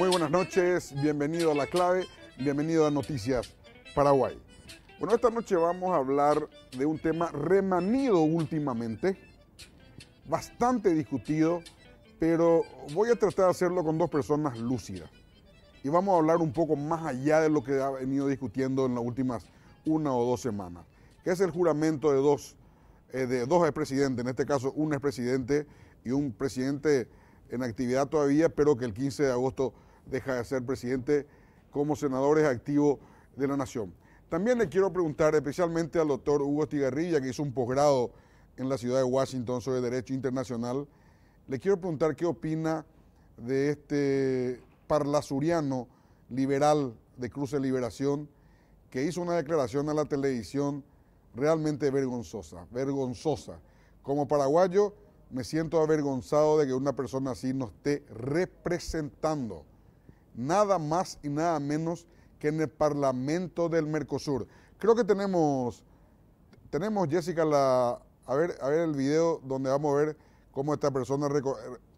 Muy buenas noches, bienvenido a La Clave, bienvenido a Noticias Paraguay. Bueno, esta noche vamos a hablar de un tema remanido últimamente, bastante discutido, pero voy a tratar de hacerlo con dos personas lúcidas. Y vamos a hablar un poco más allá de lo que ha venido discutiendo en las últimas 1 o 2 semanas, que es el juramento de dos expresidentes, en este caso un expresidente y un presidente en actividad todavía, pero que el 15 de agosto deja de ser presidente como senadores activos de la nación. También le quiero preguntar especialmente al doctor Hugo Estigarribia, que hizo un posgrado en la ciudad de Washington sobre Derecho Internacional. Le quiero preguntar qué opina de este parlasuriano liberal de Cruz de Liberación, que hizo una declaración a la televisión realmente vergonzosa. Como paraguayo me siento avergonzado de que una persona así nos esté representando, nada más y nada menos que en el Parlamento del Mercosur. Creo que tenemos Jessica, a ver el video donde vamos a ver cómo esta persona...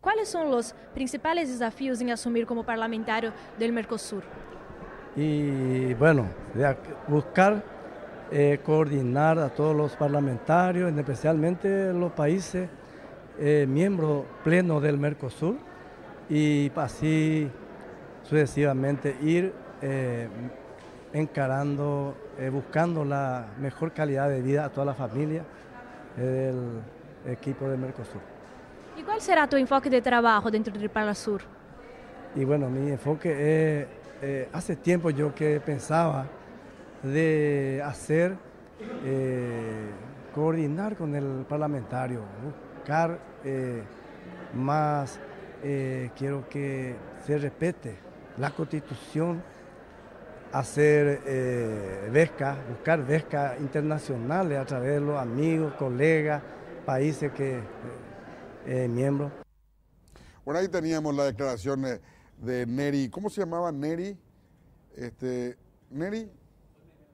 ¿Cuáles son los principales desafíos en asumir como parlamentario del Mercosur? Y bueno, buscar coordinar a todos los parlamentarios, especialmente los países miembros plenos del Mercosur, y así sucesivamente ir encarando, buscando la mejor calidad de vida a toda la familia del equipo del Mercosur. ¿Y cuál será tu enfoque de trabajo dentro del Parlasur? Y bueno, mi enfoque hace tiempo yo que pensaba de hacer, coordinar con el parlamentario, buscar más, quiero que se respete la Constitución, hacer buscar becas internacionales a través de los amigos, colegas, países que miembros. Bueno, ahí teníamos la declaración de Neri, ¿cómo se llamaba Neri? Neri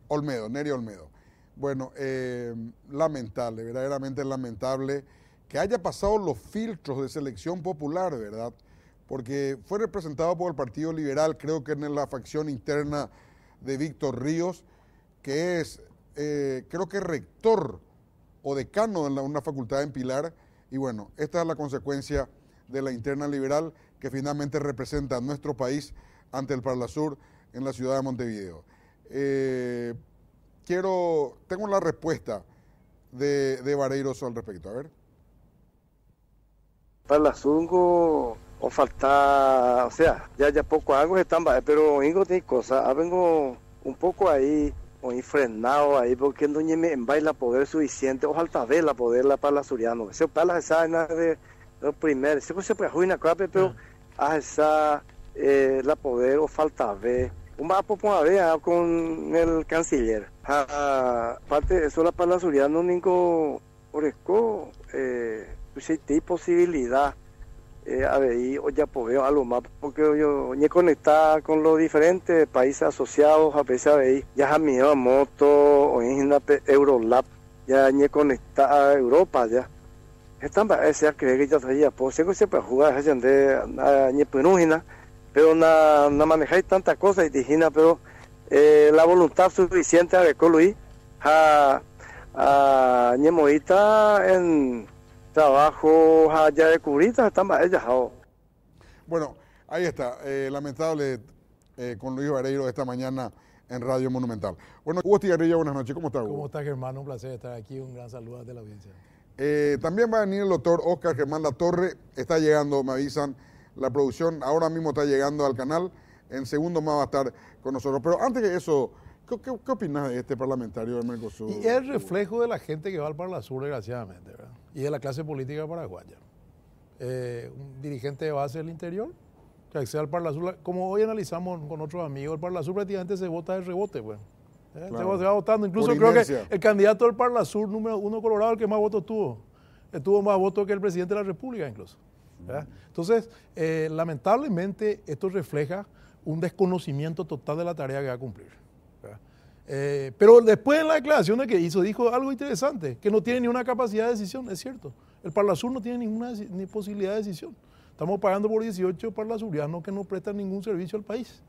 Olmedo. Bueno, lamentable, verdaderamente lamentable que haya pasado los filtros de selección popular, ¿verdad? Porque fue representado por el Partido Liberal, creo que en la facción interna de Víctor Ríos, que es, creo que rector o decano de una facultad en Pilar, y bueno, esta es la consecuencia de la interna liberal que finalmente representa a nuestro país ante el Parlasur en la ciudad de Montevideo. Tengo la respuesta de Vareiros al respecto, a ver. Parlasurgo o falta, o sea, ya poco algo están, pero ingo tiene cosas, vengo un poco ahí, o frenado ahí, porque no me baila poder suficiente, o falta ver la poder la parlasuriano, se pala esa de lo primero, se puede arruinar clave, pero esa la poder o falta ver, un va a ver con el canciller, aparte eso la parlasuriano ningo oresco, hay posibilidad a ver, o ya puedo algo más, porque yo ni conectar con los diferentes países asociados, a veces a ver, ya a mi moto, o en la Eurolab, ya ni conectar a Europa, ya. Están para ese, creo que ya traía, pues, siempre jugar, ni penúgina, pero na manejar tantas cosas y dijina, pero la voluntad suficiente a recoluir, ni moita en trabajo allá de Cubritas, están ellas. Bueno, ahí está, lamentable con Luis Vareiro esta mañana en Radio Monumental. Bueno, Hugo Estigarribia, buenas noches, ¿cómo está Hugo? ¿Cómo está, Germán? Un placer estar aquí, un gran saludo de la audiencia. También va a venir el doctor Oscar Germán Latorre, está llegando, me avisan, la producción ahora mismo está llegando al canal, en segundo más va a estar con nosotros. Pero antes que eso, ¿qué opinas de este parlamentario del Mercosur? Y es el reflejo de la gente que va al Parlasur, desgraciadamente, ¿verdad? Y de la clase política paraguaya. Un dirigente de base del interior que accede al Parlasur, como hoy analizamos con otros amigos, el Parlasur prácticamente se vota de rebote, pues. Claro. Se va votando, incluso creo que el candidato del Parlasur número 1 Colorado, el que más votos tuvo, tuvo más votos que el presidente de la República incluso. Entonces, lamentablemente esto refleja un desconocimiento total de la tarea que va a cumplir. Pero después en las declaraciones que hizo, dijo algo interesante, que no tiene ni una capacidad de decisión, es cierto. El Parlasur no tiene ninguna posibilidad de decisión. Estamos pagando por 18 parlasurianos que no prestan ningún servicio al país.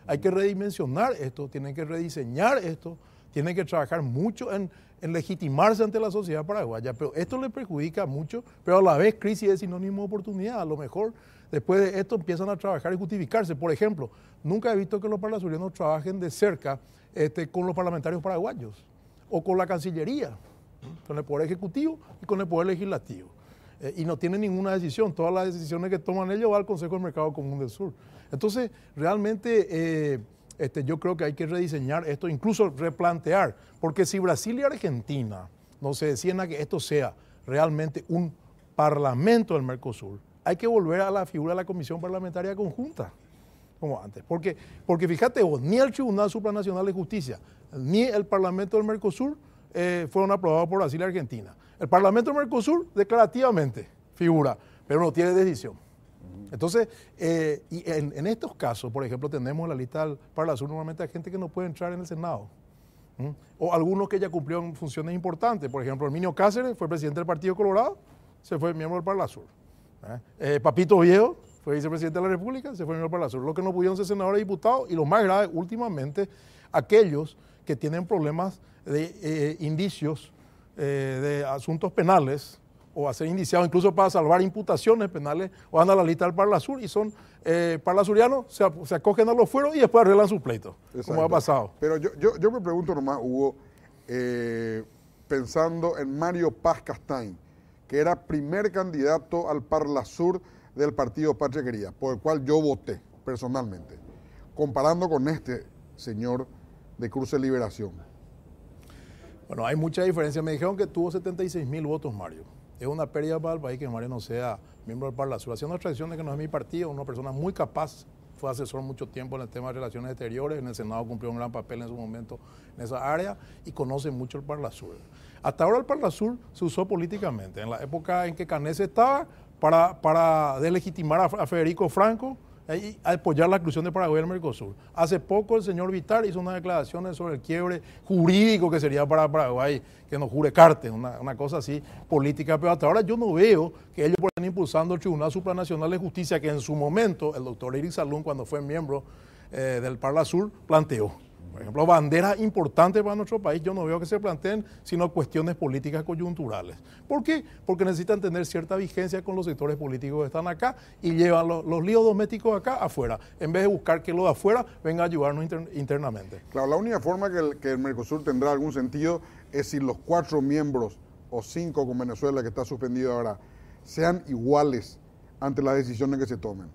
Hay que redimensionar esto, tienen que rediseñar esto, tienen que trabajar mucho en legitimarse ante la sociedad paraguaya, pero esto le perjudica mucho, pero a la vez crisis es sinónimo de oportunidad. A lo mejor después de esto empiezan a trabajar y justificarse. Por ejemplo, nunca he visto que los parlasurianos trabajen de cerca con los parlamentarios paraguayos o con la Cancillería, con el Poder Ejecutivo y con el Poder Legislativo. Y no tienen ninguna decisión, todas las decisiones que toman ellos van al Consejo del Mercado Común del Sur. Entonces, realmente yo creo que hay que rediseñar esto, incluso replantear, porque si Brasil y Argentina no se deciden a que esto sea realmente un parlamento del Mercosur, hay que volver a la figura de la Comisión Parlamentaria Conjunta, como antes. Porque fíjate vos, ni el Tribunal Supranacional de Justicia, ni el Parlamento del Mercosur fueron aprobados por Brasil y Argentina. El Parlamento del Mercosur declarativamente figura, pero no tiene decisión. Entonces, y en estos casos, por ejemplo, tenemos en la lista del Parlasur normalmente hay gente que no puede entrar en el Senado. O algunos que ya cumplieron funciones importantes. Por ejemplo, Herminio Cáceres fue presidente del Partido Colorado, se fue miembro del Parlasur. Papito Viejo fue vicepresidente de la República, se fue miembro del Parlasur. Los que no pudieron ser senadores y diputados, y lo más grave, últimamente, aquellos que tienen problemas de indicios de asuntos penales, o a ser indiciados incluso para salvar imputaciones penales, o van a la lista del Parlasur y son parlasurianos, se acogen a los fueros y después arreglan sus pleitos, como ha pasado. Pero yo me pregunto nomás, Hugo, pensando en Mario Paz Castañ, que era primer candidato al Parlasur del partido Patria Querida, por el cual yo voté personalmente, comparando con este señor de Cruz de Liberación. Bueno, hay mucha diferencia. Me dijeron que tuvo 76.000 votos, Mario. Es una pérdida para el país que Mario no sea miembro del Parlasur. Haciendo tradición de que no es mi partido, una persona muy capaz, fue asesor mucho tiempo en el tema de relaciones exteriores, en el Senado cumplió un gran papel en su momento en esa área y conoce mucho el Parlasur. Hasta ahora el Parlasur se usó políticamente. En la época en que Canese estaba, para delegitimar a Federico Franco y apoyar la inclusión de Paraguay en el Mercosur. Hace poco el señor Vitar hizo unas declaraciones sobre el quiebre jurídico que sería para Paraguay, que nos jure Cartes, una cosa así política, pero hasta ahora yo no veo que ellos puedan impulsando el Tribunal Supranacional de Justicia, que en su momento el doctor Eric Salum, cuando fue miembro del Parlasur, planteó. Por ejemplo, banderas importantes para nuestro país, yo no veo que se planteen, sino cuestiones políticas coyunturales. ¿Por qué? Porque necesitan tener cierta vigencia con los sectores políticos que están acá y llevan los líos domésticos acá afuera, en vez de buscar que lo de afuera venga a ayudarnos internamente. Claro, la única forma que el Mercosur tendrá algún sentido es si los 4 miembros, o 5 con Venezuela, que está suspendido ahora, sean iguales ante las decisiones que se tomen.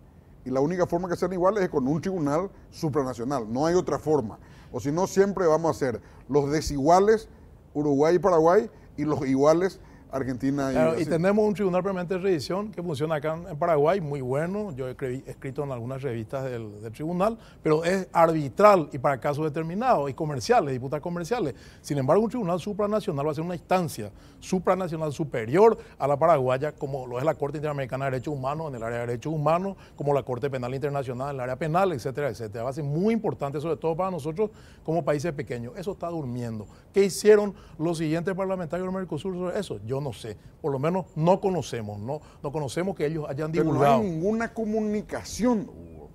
Y la única forma que sean iguales es con un tribunal supranacional, no hay otra forma. O si no, siempre vamos a ser los desiguales Uruguay y Paraguay y los iguales Argentina y Brasil. Y tenemos un tribunal permanente de revisión que funciona acá en Paraguay, muy bueno. Yo he escrito en algunas revistas del tribunal, pero es arbitral y para casos determinados y comerciales, disputas comerciales. Sin embargo, un tribunal supranacional va a ser una instancia supranacional superior a la paraguaya, como lo es la Corte Interamericana de Derechos Humanos en el área de derechos humanos, como la Corte Penal Internacional en el área penal, etcétera, etcétera. Va a ser muy importante, sobre todo para nosotros como países pequeños. Eso está durmiendo. ¿Qué hicieron los siguientes parlamentarios del Mercosur sobre eso? Yo no sé, por lo menos no conocemos, no conocemos que ellos hayan divulgado. Pero no hay ninguna comunicación, Hugo.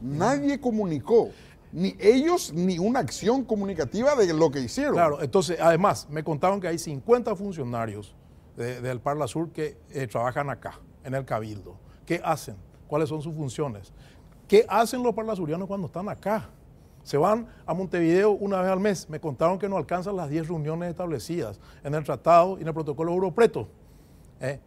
Nadie comunicó, ni ellos, ni una acción comunicativa de lo que hicieron. Claro, entonces, además, me contaron que hay 50 funcionarios del Parlasur que trabajan acá, en el Cabildo. ¿Qué hacen? ¿Cuáles son sus funciones? ¿Qué hacen los parlasurianos cuando están acá? Se van a Montevideo una vez al mes. Me contaron que no alcanzan las 10 reuniones establecidas en el tratado y en el protocolo Europreto.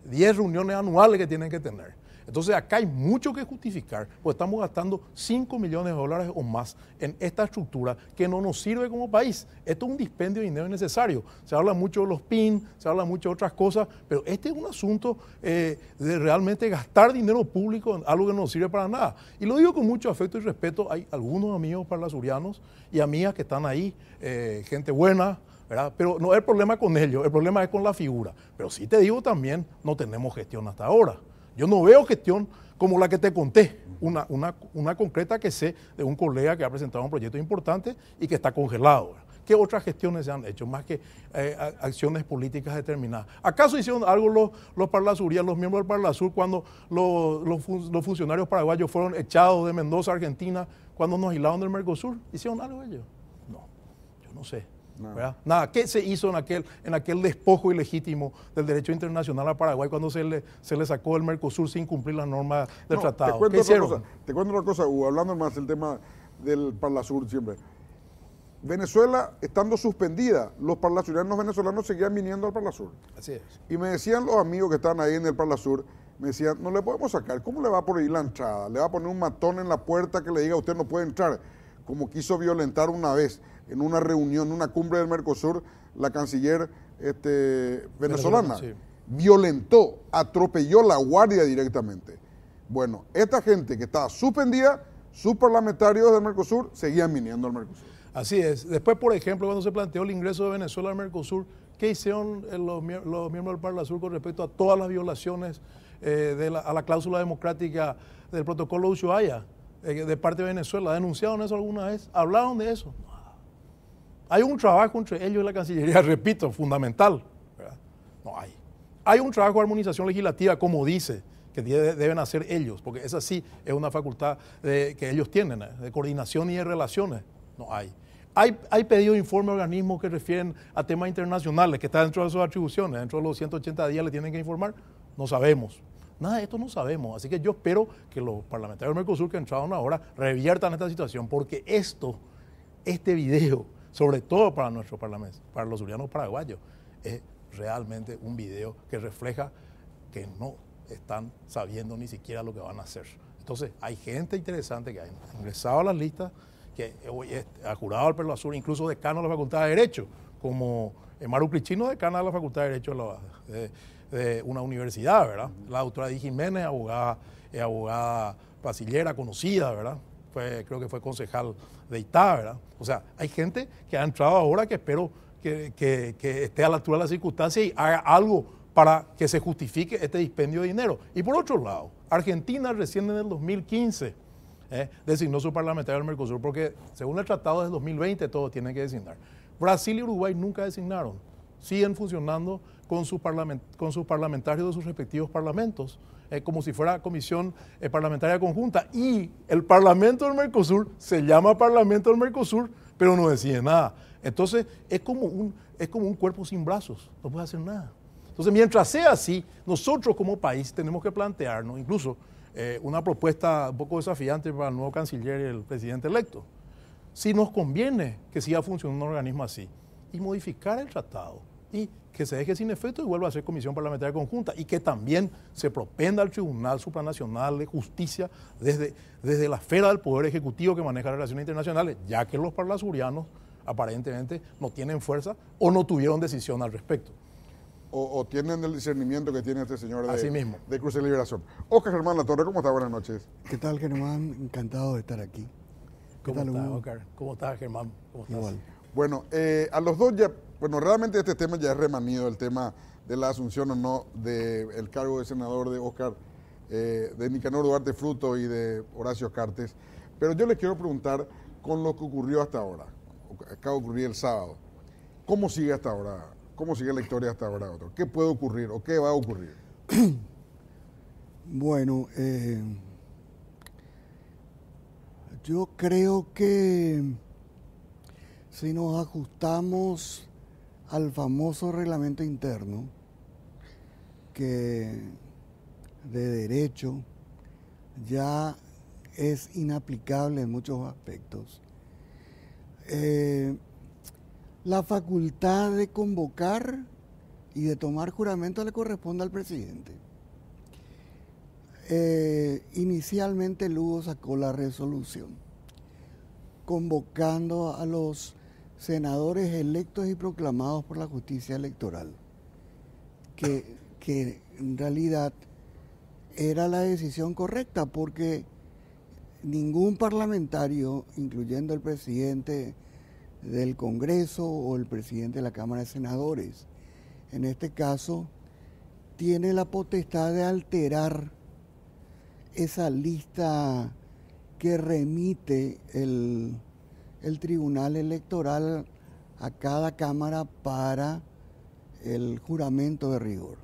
10 reuniones anuales que tienen que tener. Entonces acá hay mucho que justificar, pues estamos gastando $5 millones o más en esta estructura que no nos sirve como país. Esto es un dispendio de dinero innecesario. Se habla mucho de los PIN, se habla mucho de otras cosas, pero este es un asunto de realmente gastar dinero público en algo que no nos sirve para nada. Y lo digo con mucho afecto y respeto. Hay algunos amigos parlasurianos y amigas que están ahí, gente buena, ¿verdad? Pero no es el problema con ellos, el problema es con la figura. Pero sí te digo también, no tenemos gestión hasta ahora. Yo no veo gestión como la que te conté, una concreta que sé de un colega que ha presentado un proyecto importante y que está congelado. ¿Qué otras gestiones se han hecho? Más que acciones políticas determinadas. ¿Acaso hicieron algo los Parlasurianos, los miembros del Parlasur, cuando los funcionarios paraguayos fueron echados de Mendoza, Argentina, cuando nos aislaron del Mercosur? ¿Hicieron algo ellos? No, yo no sé. Nada. ¿Qué se hizo en aquel despojo ilegítimo del derecho internacional a Paraguay cuando se le sacó del Mercosur sin cumplir las normas del tratado? ¿Qué hicieron? Te cuento una cosa, Hugo, hablando más del tema del Parlasur siempre. Venezuela, estando suspendida, los parlasurianos venezolanos seguían viniendo al Parlasur. Así es. Y me decían los amigos que estaban ahí en el Parlasur, me decían, no le podemos sacar, ¿cómo le va a prohibir la entrada? Le va a poner un matón en la puerta que le diga, usted no puede entrar, como quiso violentar una vez en una reunión, en una cumbre del Mercosur, la canciller venezolana. Sí. Violentó, atropelló la guardia directamente. Bueno, esta gente que estaba suspendida, sus parlamentarios del Mercosur seguían viniendo al Mercosur. Así es. Después, por ejemplo, cuando se planteó el ingreso de Venezuela al Mercosur, ¿qué hicieron los miembros del Parlasur con respecto a todas las violaciones a la cláusula democrática del protocolo de Ushuaia de parte de Venezuela? ¿Denunciaron eso alguna vez? ¿Hablaron de eso? Hay un trabajo entre ellos y la Cancillería, repito, fundamental, ¿verdad? No hay. Hay un trabajo de armonización legislativa, como dice, que deben hacer ellos, porque esa sí es una facultad que ellos tienen, de coordinación y de relaciones. No hay. Hay pedido de informe a organismos que refieren a temas internacionales, que están dentro de sus atribuciones, dentro de los 180 días le tienen que informar. No sabemos. Nada de esto no sabemos. Así que yo espero que los parlamentarios del Mercosur que entraron ahora reviertan esta situación, porque este video, sobre todo para nuestro parlamento, para los surianos paraguayos, es realmente un video que refleja que no están sabiendo ni siquiera lo que van a hacer. Entonces, hay gente interesante que ha ingresado a las listas, que hoy ha jurado al Parlasur, incluso decano de la Facultad de Derecho, como Maru Crichino, decana de la Facultad de Derecho de una universidad, ¿verdad? La doctora Di Jiménez, abogada pasillera, conocida, ¿verdad? Creo que fue concejal de Itá, ¿verdad? O sea, hay gente que ha entrado ahora que espero que esté a la altura de las circunstancias y haga algo para que se justifique este dispendio de dinero. Y por otro lado, Argentina recién en el 2015 designó su parlamentario del Mercosur, porque según el tratado desde 2020 todos tienen que designar. Brasil y Uruguay nunca designaron, siguen funcionando con sus parlamentarios de sus respectivos parlamentos, como si fuera comisión parlamentaria conjunta. Y el Parlamento del Mercosur se llama Parlamento del Mercosur, pero no decide nada. Entonces es como un cuerpo sin brazos, no puede hacer nada. Entonces, mientras sea así, nosotros como país tenemos que plantearnos, incluso una propuesta un poco desafiante para el nuevo canciller y el presidente electo, si nos conviene que siga funcionando un organismo así, y modificar el tratado, y que se deje sin efecto y vuelva a ser comisión parlamentaria conjunta, y que también se propenda al Tribunal Supranacional de Justicia desde la esfera del Poder Ejecutivo que maneja relaciones internacionales, ya que los parlasurianos aparentemente no tienen fuerza o no tuvieron decisión al respecto. O tienen el discernimiento que tiene este señor de Cruz de Liberación. Oscar Germán Latorre, ¿cómo está? Buenas noches. ¿Qué tal, Germán? Encantado de estar aquí. ¿Cómo estás, Oscar? ¿Cómo estás, Germán? ¿Cómo estás? Igual. Bueno, a los dos ya, bueno, realmente este tema ya es remanido, el tema de la asunción o no del cargo de senador de Oscar, de Nicanor Duarte Fruto y de Horacio Cartes. Pero yo les quiero preguntar con lo que ocurrió hasta ahora, acaba de ocurrir el sábado, ¿cómo sigue hasta ahora? ¿Cómo sigue la historia hasta ahora, doctor? ¿Qué puede ocurrir o qué va a ocurrir? Bueno, yo creo que si nos ajustamos al famoso reglamento interno, que de derecho ya es inaplicable en muchos aspectos, la facultad de convocar y de tomar juramento le corresponde al presidente. Inicialmente Lugo sacó la resolución convocando a los senadores electos y proclamados por la justicia electoral, que en realidad era la decisión correcta, porque ningún parlamentario, incluyendo el presidente del Congreso o el presidente de la Cámara de Senadores, en este caso, tiene la potestad de alterar esa lista que remite el Tribunal Electoral a cada Cámara para el juramento de rigor.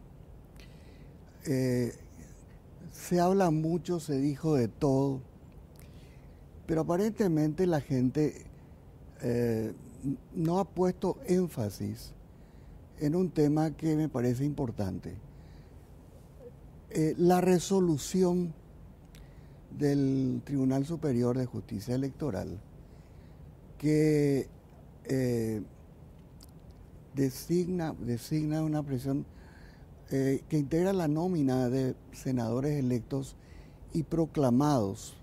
Se habla mucho, se dijo de todo, pero aparentemente la gente no ha puesto énfasis en un tema que me parece importante. La resolución del Tribunal Superior de Justicia Electoral que designa una presión que integra la nómina de senadores electos y proclamados,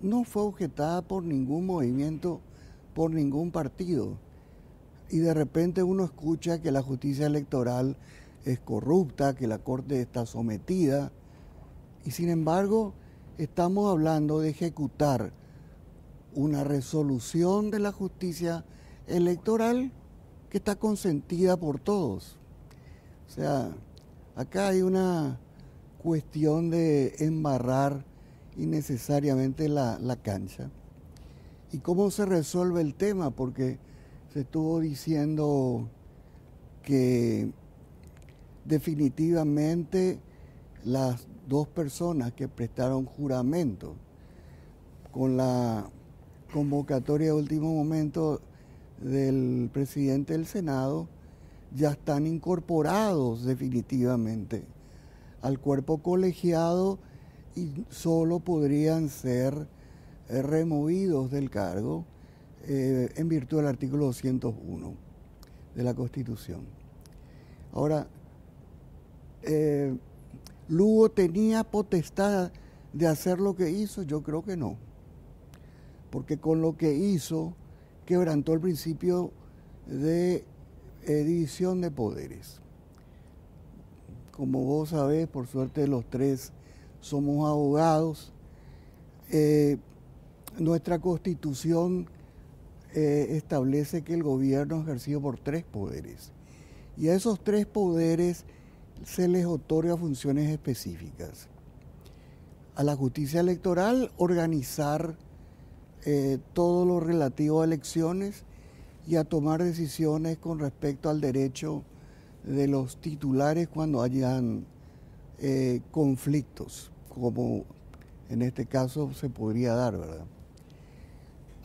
no fue objetada por ningún movimiento, por ningún partido. Y de repente uno escucha que la justicia electoral es corrupta, que la Corte está sometida, y sin embargo estamos hablando de ejecutar una resolución de la justicia electoral que está consentida por todos. O sea, acá hay una cuestión de embarrar innecesariamente la cancha. ¿Y cómo se resuelve el tema? Porque se estuvo diciendo que definitivamente las dos personas que prestaron juramento con la convocatoria de último momento del presidente del Senado ya están incorporados definitivamente al cuerpo colegiado y solo podrían ser removidos del cargo en virtud del artículo 201 de la Constitución. Ahora, ¿Lugo tenía potestad de hacer lo que hizo? Yo creo que no, porque con lo que hizo quebrantó el principio de división de poderes. Como vos sabés, por suerte los tres somos abogados, nuestra Constitución establece que el gobierno es ejercido por tres poderes y a esos tres poderes se les otorga funciones específicas. A la justicia electoral, organizar todo lo relativo a elecciones y a tomar decisiones con respecto al derecho de los titulares cuando hayan conflictos, como en este caso se podría dar, ¿verdad?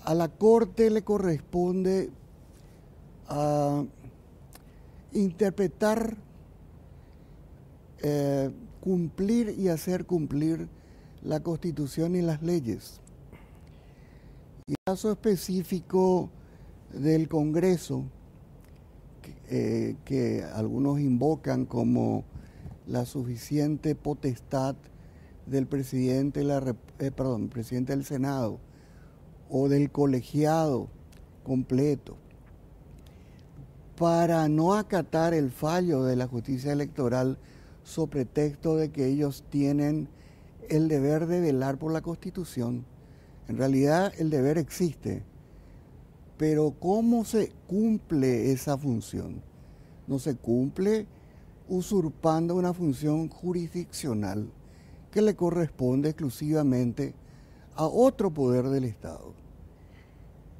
A la Corte le corresponde interpretar, cumplir y hacer cumplir la Constitución y las leyes. Y el caso específico del Congreso, que algunos invocan como la suficiente potestad del presidente, presidente del Senado o del colegiado completo, para no acatar el fallo de la justicia electoral sobre pretexto de que ellos tienen el deber de velar por la Constitución. En realidad el deber existe, pero ¿cómo se cumple esa función? No se cumple usurpando una función jurisdiccional que le corresponde exclusivamente a otro poder del Estado.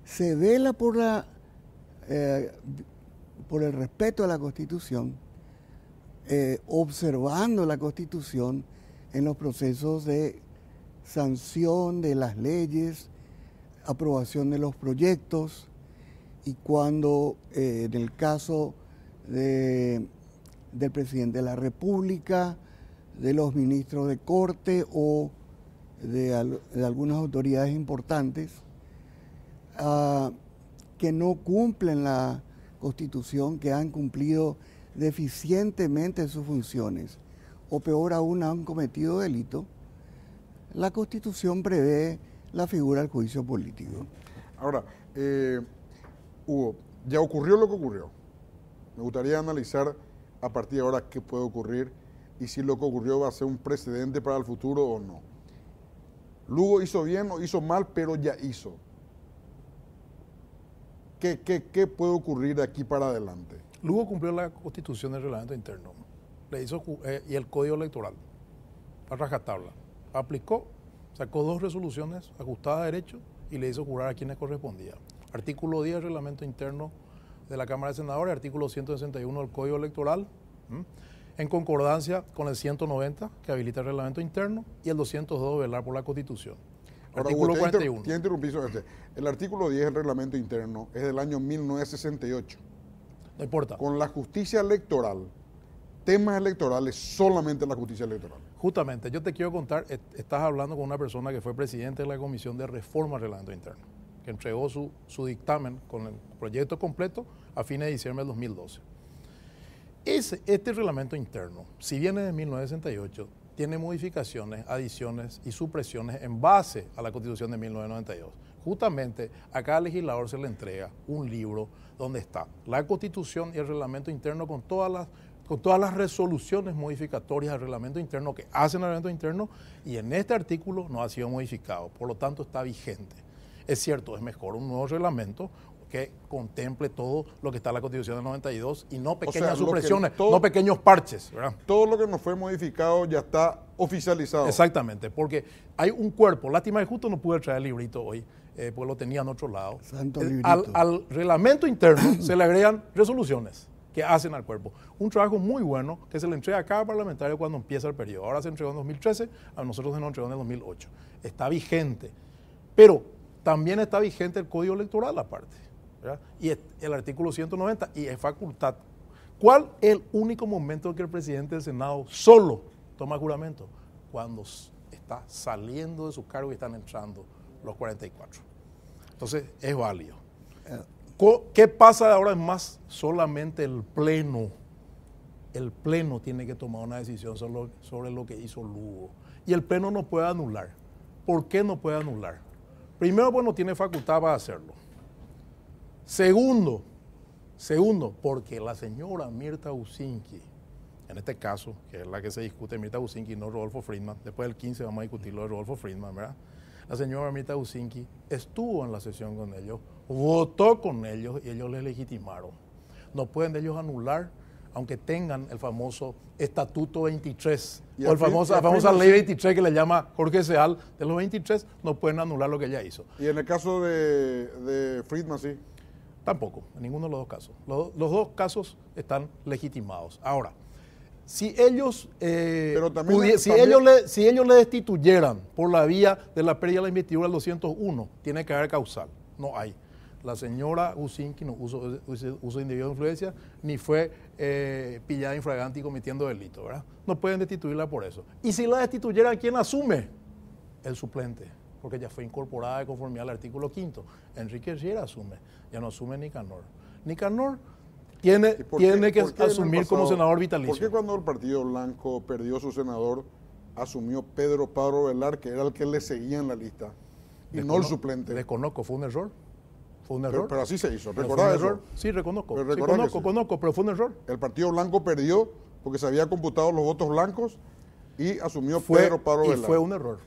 Se vela por el respeto a la Constitución, observando la Constitución en los procesos de sanción de las leyes, aprobación de los proyectos, y cuando en el caso del presidente de la República, de los ministros de Corte o de algunas autoridades importantes que no cumplen la Constitución, que han cumplido deficientemente sus funciones, o peor aún, han cometido delito, la Constitución prevé la figura del juicio político. Ahora, Hugo, ya ocurrió lo que ocurrió. Me gustaría analizar a partir de ahora qué puede ocurrir y si lo que ocurrió va a ser un precedente para el futuro o no. Lugo hizo bien o hizo mal, pero ya hizo. ¿Qué puede ocurrir de aquí para adelante? Lugo cumplió la Constitución del reglamento interno, le hizo y el Código Electoral, a rajatabla. Aplicó, sacó 2 resoluciones ajustadas a derecho y le hizo jurar a quienes correspondía. Artículo 10 del reglamento interno de la Cámara de Senadores, artículo 161 del Código Electoral, en concordancia con el 190 que habilita el reglamento interno y el 202 velar por la Constitución. Ahora, Artículo Hugo, 41. Tiene interrumpido este. El artículo 10 del reglamento interno es del año 1968. No importa. Con la justicia electoral, temas electorales, solamente la justicia electoral. Justamente, yo te quiero contar, estás hablando con una persona que fue presidente de la Comisión de Reforma al Reglamento Interno, que entregó su dictamen con el proyecto completo a fines de diciembre del 2012. Este reglamento interno, si viene de 1968, tiene modificaciones, adiciones y supresiones en base a la Constitución de 1992. Justamente a cada legislador se le entrega un libro donde está la Constitución y el reglamento interno con todas las resoluciones modificatorias del reglamento interno que hacen el reglamento interno, y en este artículo no ha sido modificado, por lo tanto está vigente. Es cierto, es mejor un nuevo reglamento que contemple todo lo que está en la Constitución del 92 y no pequeñas supresiones, no pequeños parches, ¿verdad? Todo lo que no fue modificado ya está oficializado. Exactamente, porque hay un cuerpo, lástima que justo no pude traer el librito hoy, pues lo tenía en otro lado. Santo librito. Al reglamento interno se le agregan resoluciones que hacen al cuerpo. Un trabajo muy bueno que se le entrega a cada parlamentario cuando empieza el periodo. Ahora se entregó en 2013, a nosotros se nos entregó en el 2008. Está vigente, pero también está vigente el Código Electoral aparte, ¿verdad? Y el artículo 190, y es facultad. ¿Cuál es el único momento en que el presidente del Senado solo toma juramento? Cuando está saliendo de su cargo y están entrando los 44. Entonces, es válido. ¿Qué pasa ahora? Es más, solamente el Pleno tiene que tomar una decisión sobre lo que hizo Lugo. Y el Pleno no puede anular. ¿Por qué no puede anular? Primero, pues no tiene facultad para hacerlo. Segundo, porque la señora Mirta Usinski, en este caso, que es la que se discute, Mirta Usinski, no Rodolfo Friedman, después del 15 vamos a discutir lo de Rodolfo Friedman, ¿verdad? La señora Mirta Usinski estuvo en la sesión con ellos, votó con ellos y ellos les legitimaron. No pueden ellos anular, aunque tengan el famoso Estatuto 23, o la famosa Ley 23 que le llama Jorge Seal, de los 23, no pueden anular lo que ella hizo. Y en el caso de Friedman, sí. Tampoco, en ninguno de los dos casos. Los dos casos están legitimados. Ahora, si ellos, si ellos le destituyeran por la vía de la pérdida de la investidura del 201, tiene que haber causal. No hay. La señora Usinski no uso indebido de influencia, ni fue pillada infragante y cometiendo delito, ¿verdad? No pueden destituirla por eso. Y si la destituyeran, ¿quién asume? El suplente, porque ya fue incorporada de conformidad al artículo 5º. Enrique Riera asume, ya no asume Nicanor. Nicanor tiene que asumir como senador vitalicio. ¿Por qué cuando el Partido Blanco perdió su senador, asumió Pedro Pablo Velar, que era el que le seguía en la lista, y no el suplente? Desconozco, fue un error. Fue un error. Pero así se hizo, ¿recordás eso? Sí, reconozco. Conozco, pero fue un error. El Partido Blanco perdió porque se había computado los votos blancos y asumió Pedro Pablo Velar. Y fue un error.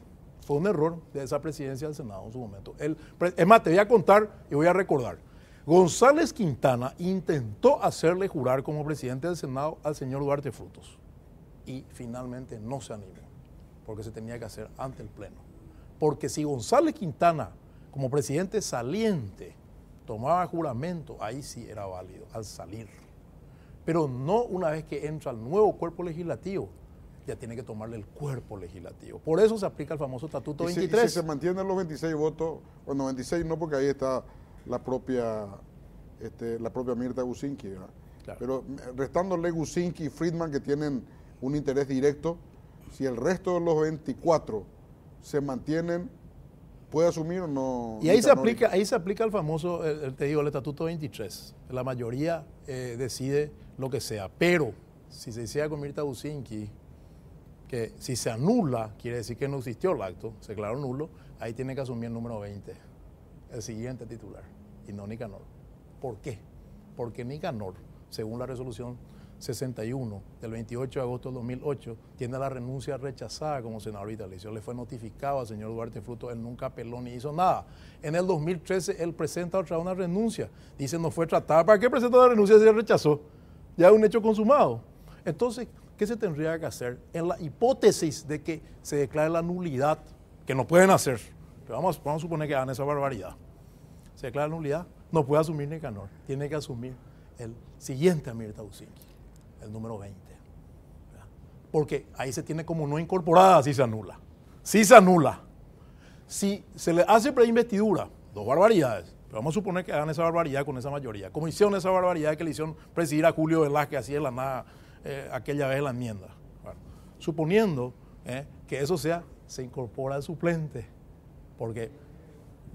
Fue un error de esa presidencia del Senado en su momento. Es más, te voy a contar y voy a recordar. González Quintana intentó hacerle jurar como presidente del Senado al señor Duarte Frutos y finalmente no se animó, porque se tenía que hacer ante el Pleno. Porque si González Quintana, como presidente saliente, tomaba juramento, ahí sí era válido, al salir. Pero no una vez que entra al nuevo cuerpo legislativo, ya tiene que tomarle el cuerpo legislativo. Por eso se aplica el famoso Estatuto 23. Y si se mantienen los 26 votos, bueno, 26 no, porque ahí está la propia Mirta Usinski, ¿verdad? Claro. Pero restándole Usinski y Friedman, que tienen un interés directo, si el resto de los 24 se mantienen, ¿puede asumir o no? Y ahí se aplica el famoso, te digo, el Estatuto 23. La mayoría decide lo que sea. Pero si se decía con Mirta Usinski que si se anula, quiere decir que no existió el acto, se declaró nulo, ahí tiene que asumir el número 20, el siguiente titular, y no Nicanor. ¿Por qué? Porque Nicanor, según la resolución 61 del 28 de agosto del 2008, tiene la renuncia rechazada como senador vitalicio. Le fue notificado al señor Duarte Frutos, él nunca apeló ni hizo nada. En el 2013 él presenta otra una renuncia, dice no fue tratada. ¿Para qué presenta la renuncia si se rechazó? Ya es un hecho consumado. Entonces, ¿qué se tendría que hacer? En la hipótesis de que se declare la nulidad, que no pueden hacer, pero vamos a suponer que hagan esa barbaridad, se declara la nulidad, no puede asumir Nicanor, tiene que asumir el siguiente Amir Tausinki, el número 20. ¿Verdad? Porque ahí se tiene como no incorporada, si se anula. Si se anula. Si se le hace preinvestidura, 2 barbaridades, pero vamos a suponer que hagan esa barbaridad con esa mayoría, como hicieron esa barbaridad que le hicieron presidir a Julio Velázquez, así de la nada, aquella vez la enmienda. Bueno, suponiendo que eso sea, se incorpora el suplente, porque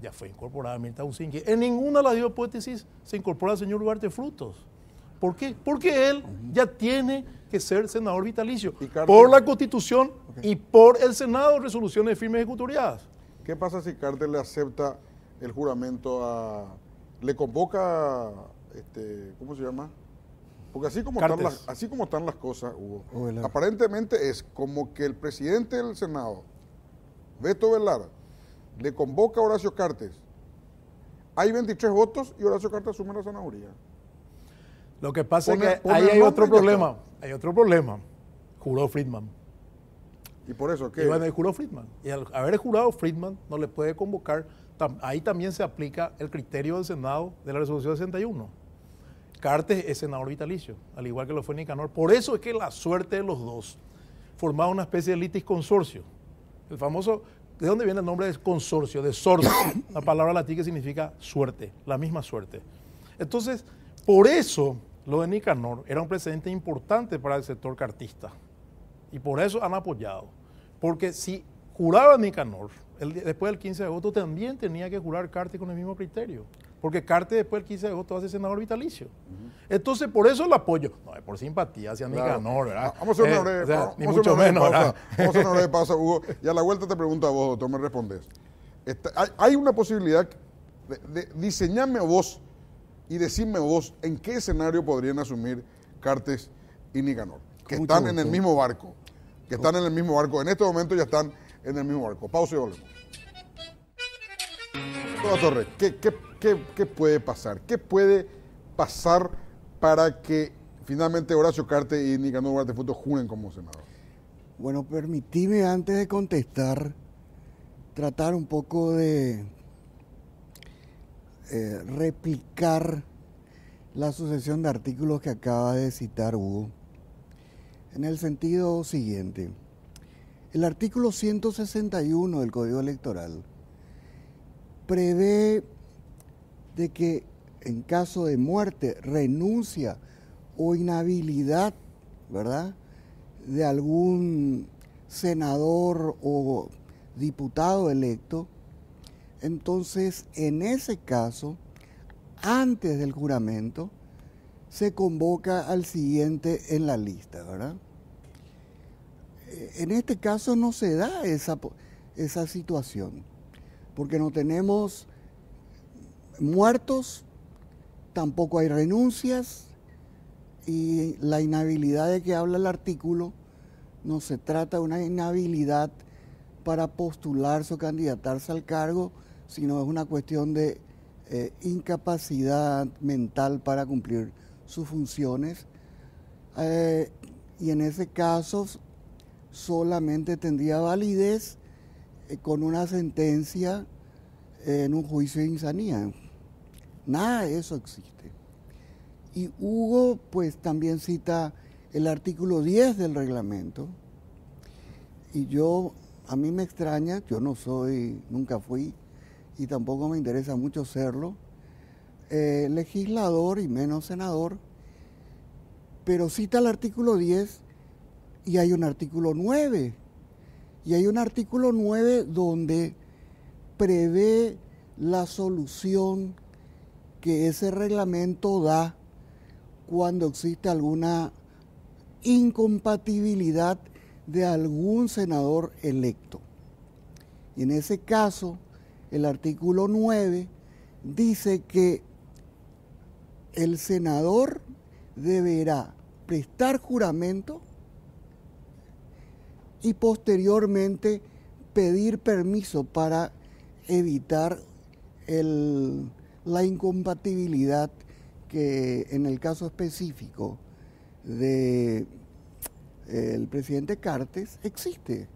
ya fue incorporada Mirta Usinqui. En ninguna de las dos hipótesis se incorpora el señor Duarte Frutos. ¿Por qué? Porque él ya tiene que ser senador vitalicio, por la Constitución y por el Senado, resoluciones firmes ejecutoriadas. ¿Qué pasa si Carter le acepta el juramento le convoca, ¿cómo se llama? Porque así como están las cosas, Hugo, aparentemente es como que el presidente del Senado, Beto Velar, le convoca a Horacio Cartes. Hay 23 votos y Horacio Cartes asume la senaduría. Lo que pasa es que ahí hay otro problema. Hay otro problema. Juró Friedman. ¿Y por eso qué? Y bueno, juró Friedman. Y al haber jurado Friedman, no le puede convocar. Ahí también se aplica el criterio del Senado de la resolución 61. Cartes es senador vitalicio, al igual que lo fue Nicanor. Por eso es que la suerte de los dos formaba una especie de litis consorcio. El famoso, ¿de dónde viene el nombre de consorcio? De sorcio, la palabra latín que significa suerte, la misma suerte. Entonces, por eso lo de Nicanor era un precedente importante para el sector cartista. Y por eso han apoyado. Porque si juraba Nicanor, después del 15 de agosto también tenía que jurar Cartes con el mismo criterio. Porque Cartes después del 15 de agosto va a ser senador vitalicio. Entonces, por eso el apoyo. No, es por simpatía hacia Nicanor, ¿verdad? Vamos a hacer una breve pausa. Ni mucho menos, ¿verdad? Vamos a hacer una breve pausa, Hugo. Y a la vuelta te pregunto a vos, doctor, me respondes. Hay una posibilidad de diseñarme a vos y decirme a vos en qué escenario podrían asumir Cartes y Nicanor. Que están en el mismo barco. Que están en el mismo barco. En este momento ya están en el mismo barco. Pausa y volvemos. Torres, ¿qué puede pasar? ¿Qué puede pasar para que finalmente Horacio Cartes y Nicanor Duarte Frutos juren como senador? Bueno, permitime antes de contestar, tratar un poco de replicar la sucesión de artículos que acaba de citar Hugo, en el sentido siguiente. El artículo 161 del Código Electoral prevé de que en caso de muerte, renuncia o inhabilidad, ¿verdad?, de algún senador o diputado electo, entonces en ese caso, antes del juramento, se convoca al siguiente en la lista, ¿verdad? En este caso no se da esa situación, porque no tenemos muertos, tampoco hay renuncias, y la inhabilidad de que habla el artículo no se trata de una inhabilidad para postularse o candidatarse al cargo, sino es una cuestión de incapacidad mental para cumplir sus funciones, y en ese caso solamente tendría validez con una sentencia en un juicio de insanía. Nada de eso existe. Y Hugo pues también cita el artículo 10 del reglamento, y a mí me extraña, yo no soy, nunca fui, y tampoco me interesa mucho serlo, legislador y menos senador, pero cita el artículo 10 y hay un artículo 9, y hay un artículo 9 donde prevé la solución que ese reglamento da cuando existe alguna incompatibilidad de algún senador electo. Y en ese caso, el artículo 9 dice que el senador deberá prestar juramento y posteriormente pedir permiso para evitar la incompatibilidad que en el caso específico del presidente Cartes existe.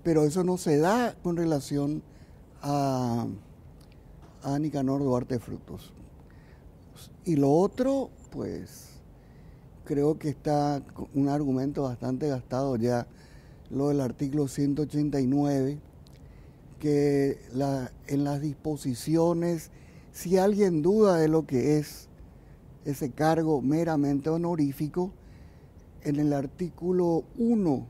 Pero eso no se da con relación a a Nicanor Duarte Frutos. Y lo otro, pues, creo que está un argumento bastante gastado ya, lo del artículo 189, que en las disposiciones, si alguien duda de lo que es ese cargo meramente honorífico, en el artículo 1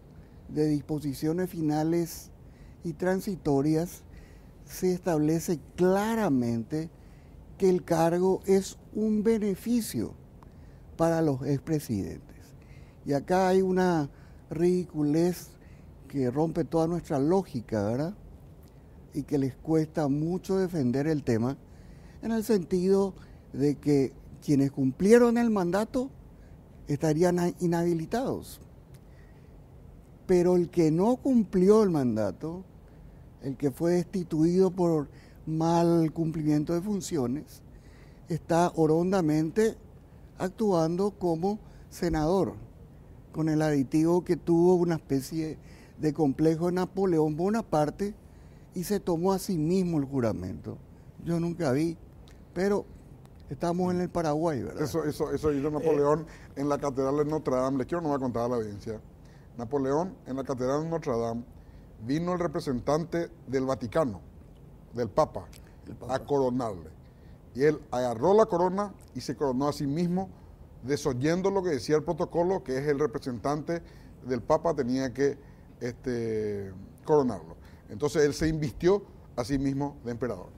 de disposiciones finales y transitorias se establece claramente que el cargo es un beneficio para los expresidentes. Y acá hay una ridiculez que rompe toda nuestra lógica, ¿verdad? Y que les cuesta mucho defender el tema, en el sentido de que quienes cumplieron el mandato estarían inhabilitados. Pero el que no cumplió el mandato, el que fue destituido por mal cumplimiento de funciones, está horrendamente actuando como senador, con el aditivo que tuvo una especie de complejo de Napoleón Bonaparte y se tomó a sí mismo el juramento. Yo nunca vi, pero estamos en el Paraguay, ¿verdad? Eso hizo Napoleón en la Catedral de Notre Dame. Les quiero no voy a contar a la audiencia. Napoleón, en la Catedral de Notre Dame, vino el representante del Vaticano, del Papa, a coronarle. Y él agarró la corona y se coronó a sí mismo, desoyendo lo que decía el protocolo, que es el representante del Papa tenía que coronarlo. Entonces él se invistió a sí mismo de emperador.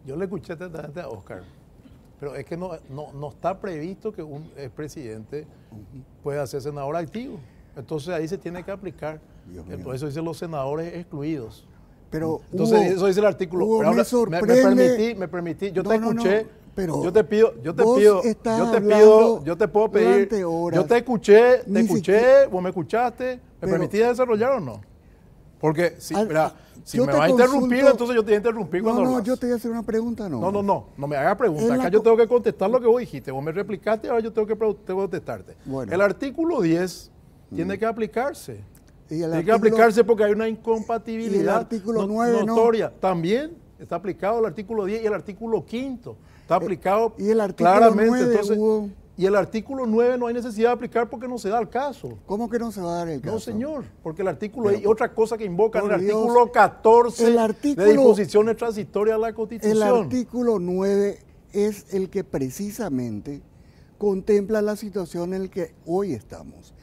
Yo le escuché atentamente a Oscar, pero es que no está previsto que un expresidente pueda ser senador activo. Entonces ahí se tiene que aplicar. Por eso dicen los senadores excluidos. Pero entonces Hugo, eso dice el artículo. Hugo, pero ahora, me sorprende. me permití, yo No, te no, no, escuché, pero yo te puedo pedir, durante horas. yo te escuché, Ni vos me escuchaste, ¿me Pero- permití desarrollar o no? Porque si me vas yo a te interrumpir, consulto- entonces yo te voy a interrumpir cuando No, hablas. yo te voy a hacer una pregunta, no. No me hagas preguntas. En la Acá yo co- tengo que contestar lo que vos dijiste. Vos me replicaste y ahora yo tengo que contestarte. Bueno. El artículo 10 tiene que aplicarse. Y el Tiene que artículo- aplicarse porque hay una y el incompatibilidad artículo 9 no. notoria. También está aplicado el artículo 10 y el artículo 5. Está aplicado y el artículo claramente. 9, Entonces, Hugo. y el artículo 9 no hay necesidad de aplicar porque no se da el caso. ¿Cómo que no se va a dar el caso? No, señor, porque el artículo Pero, y otra cosa que invocan por el Dios, artículo 14 el artículo- de disposiciones transitorias de la El Constitución. artículo 9 es el que precisamente contempla la situación en la que hoy estamos.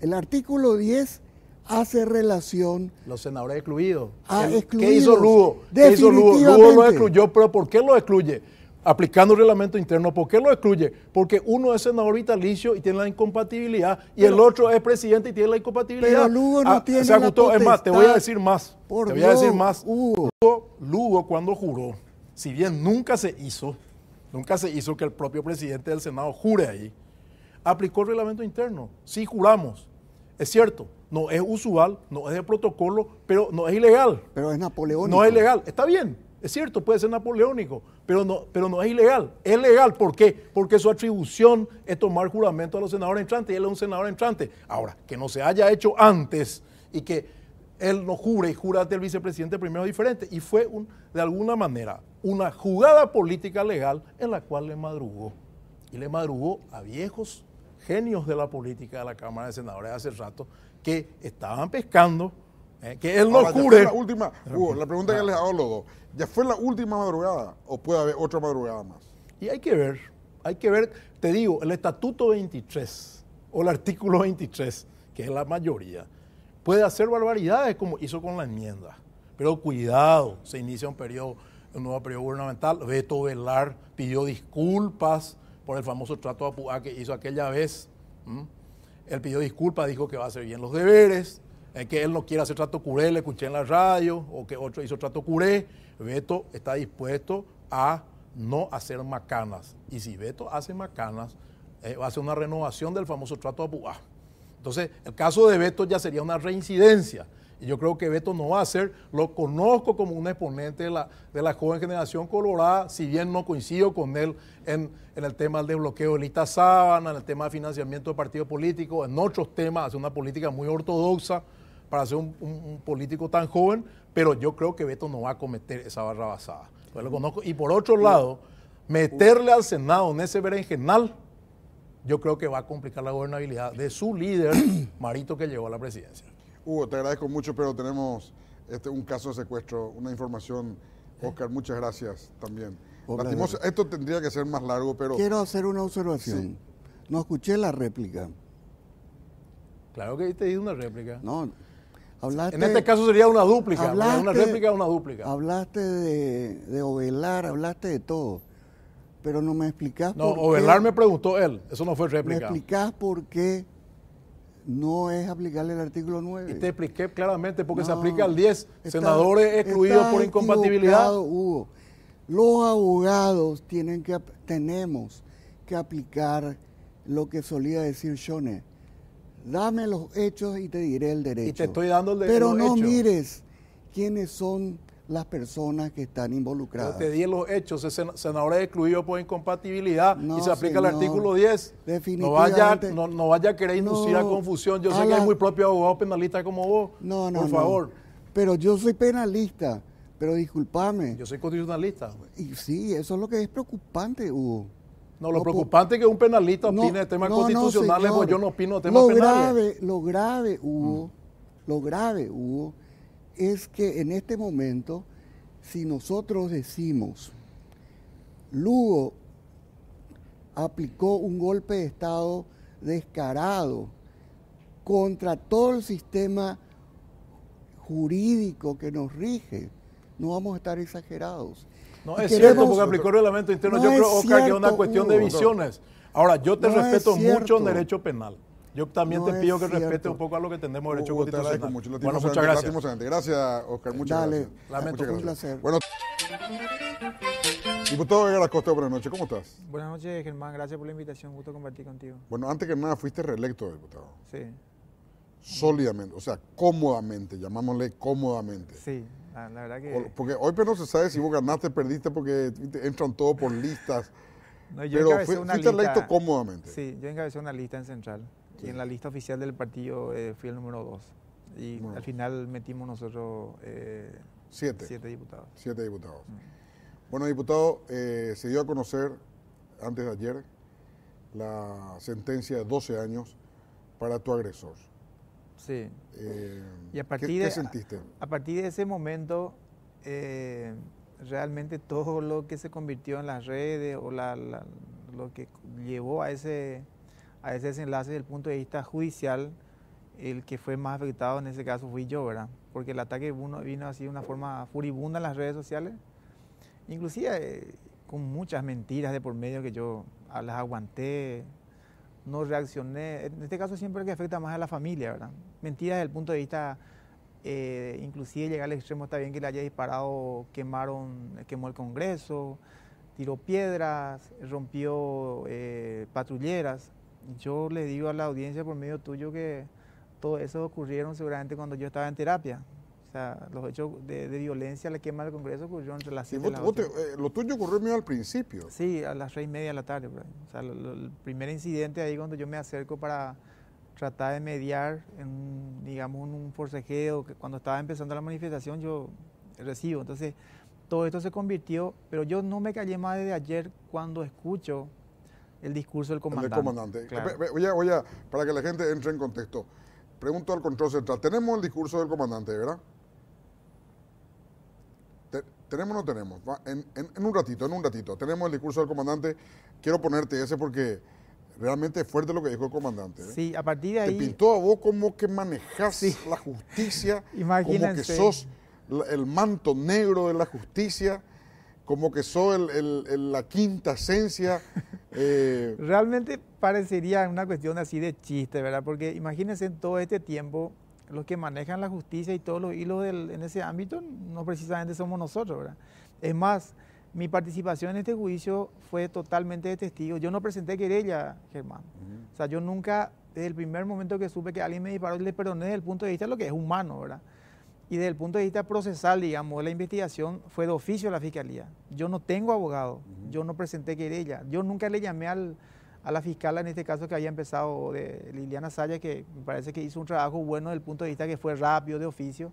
El artículo 10 hace relación Los senadores excluidos. a ¿Qué excluidos. hizo Lugo? ¿Qué hizo Lugo? Lugo lo Definitivamente. excluyó, pero ¿por qué lo excluye? Aplicando el reglamento interno. ¿Por qué lo excluye? Porque uno es senador vitalicio y tiene la incompatibilidad y el otro es presidente y tiene la incompatibilidad. Pero Lugo no tiene se ajustó. la Es más, te voy a potestad. decir más. Por te voy a decir Dios, más. Hugo. Lugo cuando juró, si bien nunca se hizo que el propio presidente del Senado jure ahí, aplicó el reglamento interno. Sí juramos. Es cierto, no es usual, no es de protocolo, pero no es ilegal. Pero es napoleónico. No es legal. Está bien, es cierto, puede ser napoleónico, pero no es ilegal. Es legal, ¿por qué? Porque su atribución es tomar juramento a los senadores entrantes y él es un senador entrante. Ahora, que no se haya hecho antes y que él no jure y jura ante el vicepresidente primero es diferente. Y fue, de alguna manera, una jugada política legal en la cual le madrugó. Y le madrugó a viejos genios de la política de la Cámara de Senadores hace rato que estaban pescando, que él no Ahora, ya jure. fue la última, Hugo, la pregunta que les hago a los dos. ¿Ya fue la última madrugada o puede haber otra madrugada más? Y hay que ver, te digo, el estatuto 23 o el artículo 23, que es la mayoría, puede hacer barbaridades como hizo con la enmienda. Pero cuidado, se inicia un nuevo periodo gubernamental. Beto Velar pidió disculpas por el famoso trato a Apuá que hizo aquella vez. Él pidió disculpas, dijo que va a hacer bien los deberes, que él no quiere hacer trato curé, le escuché en la radio, o que otro hizo trato curé. Beto está dispuesto a no hacer macanas. Y si Beto hace macanas, va a hacer una renovación del famoso trato a Apuá. Entonces, el caso de Beto ya sería una reincidencia. Y yo creo que Beto no va a ser, lo conozco como un exponente de la joven generación colorada, si bien no coincido con él en el tema del desbloqueo de Lita Sábana, en el tema de financiamiento de partidos políticos, en otros temas, hace una política muy ortodoxa para ser un político tan joven, pero yo creo que Beto no va a cometer esa barrabasada. Pues lo conozco. Y por otro lado, meterle al Senado en ese berenjenal, yo creo que va a complicar la gobernabilidad de su líder, Marito, que llegó a la presidencia. Hugo, te agradezco mucho, pero tenemos un caso de secuestro, una información. Oscar, muchas gracias también. Lastimoso, esto tendría que ser más largo, pero... Quiero hacer una observación. Sí. No escuché la réplica. Claro que te di una réplica. No, hablaste... En este caso sería una dúplica, hablaste- una réplica o una dúplica. Hablaste de Ovelar, hablaste de todo, pero no me explicás No, por Ovelar qué. me preguntó él, eso no fue ¿Me réplica. explicás por qué no es aplicarle el artículo 9? Y te expliqué claramente porque se No, aplica al 10, está- senadores excluidos estás por incompatibilidad. equivocado, Hugo. Los abogados tenemos que aplicar lo que solía decir Shone. Dame los hechos y te diré el derecho. Y te estoy dando el Pero los no hechos. mires quiénes son las personas que están Yo involucradas. te di los hechos, senadores excluidos por incompatibilidad No, y se aplica el señor. artículo 10. Definitivamente. No vaya a querer inducir a No, confusión. Yo a sé que la- hay muy propios abogados penalistas como vos. No, Por favor. Pero yo soy penalista, pero discúlpame. Yo soy constitucionalista. Y sí, eso es lo que es preocupante, Hugo. No, lo No, preocupante es que un penalista No, opine de temas no, constitucionales, señor. pues yo no opino de temas penales. Lo grave, Hugo, es que en este momento, si nosotros decimos, Lugo aplicó un golpe de Estado descarado contra todo el sistema jurídico que nos rige, no vamos a estar exagerados. No Y es queremos- cierto, porque aplicó el reglamento interno. No Yo creo, es Oscar, que es una cierto, cuestión de Hugo. visiones. Ahora, yo te No es respeto mucho cierto. en derecho penal. Yo también No te pido es que respetes cierto. un poco a lo que tenemos derecho Hugo, te agradezco constitucional. mucho. Bueno, muchas gracias. Lastimosamente. Gracias, Oscar. Muchas Dale. gracias. Lamento, Muchas fue un gracias. placer. Bueno, diputado Edgar Acosta, buenas noches. ¿Cómo estás? Buenas noches, Germán. Gracias por la invitación. Gusto compartir contigo. Bueno, antes que nada, fuiste reelecto, diputado. Sí, Sólidamente, o sea, cómodamente, llamámosle cómodamente. sí. La verdad que... Porque hoy pero no se sabe si vos ganaste, perdiste, porque entran todos por listas. No, yo Pero encabecé una fuiste lista- electo cómodamente. Sí, yo encabecé una lista en Central. Sí. Y en la lista oficial del partido fui el número 2. Y Bueno. al final metimos nosotros 7 7 diputados. diputados. Bueno, diputado, se dio a conocer antes de ayer la sentencia de 12 años para tu agresor. Sí. Y a ¿qué, partir qué de, sentiste? A partir de ese momento, realmente todo lo que se convirtió en las redes o lo que llevó a ese desenlace desde el punto de vista judicial, el que fue más afectado en ese caso fui yo, ¿verdad? Porque el ataque vino así de una forma furibunda en las redes sociales, inclusive con muchas mentiras de por medio que yo las aguanté, no reaccioné. En este caso siempre el que afecta más a la familia, ¿verdad? Mentiras desde el punto de vista, inclusive llegar al extremo, está bien que le haya disparado, quemó el Congreso, tiró piedras, rompió patrulleras. Yo le digo a la audiencia por medio tuyo que todo eso ocurrieron seguramente cuando yo estaba en terapia. O sea, los hechos de violencia, la quema del Congreso ocurrió entre las Sí, 7 y las 8. lo tuyo ocurrió medio al principio. Sí, a las 6:30 de la tarde. Por ahí. O sea, el primer incidente ahí cuando yo me acerco para tratar de mediar en, digamos, un forcejeo, que cuando estaba empezando la manifestación yo recibo. Entonces, todo esto se convirtió, pero yo no me callé más desde ayer cuando escucho el discurso del El comandante. del comandante. Claro. Voy a, para que la gente entre en contexto, pregunto al control central, ¿tenemos el discurso del comandante, verdad? ¿Tenemos o no tenemos? En un ratito, tenemos el discurso del comandante. Quiero ponerte ese porque realmente es fuerte lo que dijo el comandante. ¿eh? Sí, a partir de Te ahí... pintó a vos como que manejás Sí. la justicia, como que Imagínense. sos el manto negro de la justicia, como que sos la quinta esencia. Realmente parecería una cuestión así de chiste, ¿verdad? Porque imagínense en todo este tiempo, los que manejan la justicia y todos los hilos en ese ámbito no precisamente somos nosotros, ¿verdad? Es más, mi participación en este juicio fue totalmente de testigo. Yo no presenté querella, Germán. O sea, yo nunca, desde el primer momento que supe que alguien me disparó, le perdoné desde el punto de vista de lo que es humano, ¿verdad? Y desde el punto de vista procesal, digamos, la investigación fue de oficio a la Fiscalía. Yo no tengo abogado, yo no presenté querella. Yo nunca le llamé a la fiscal, en este caso que había empezado, de Liliana Saya, que me parece que hizo un trabajo bueno desde el punto de vista que fue rápido, de oficio.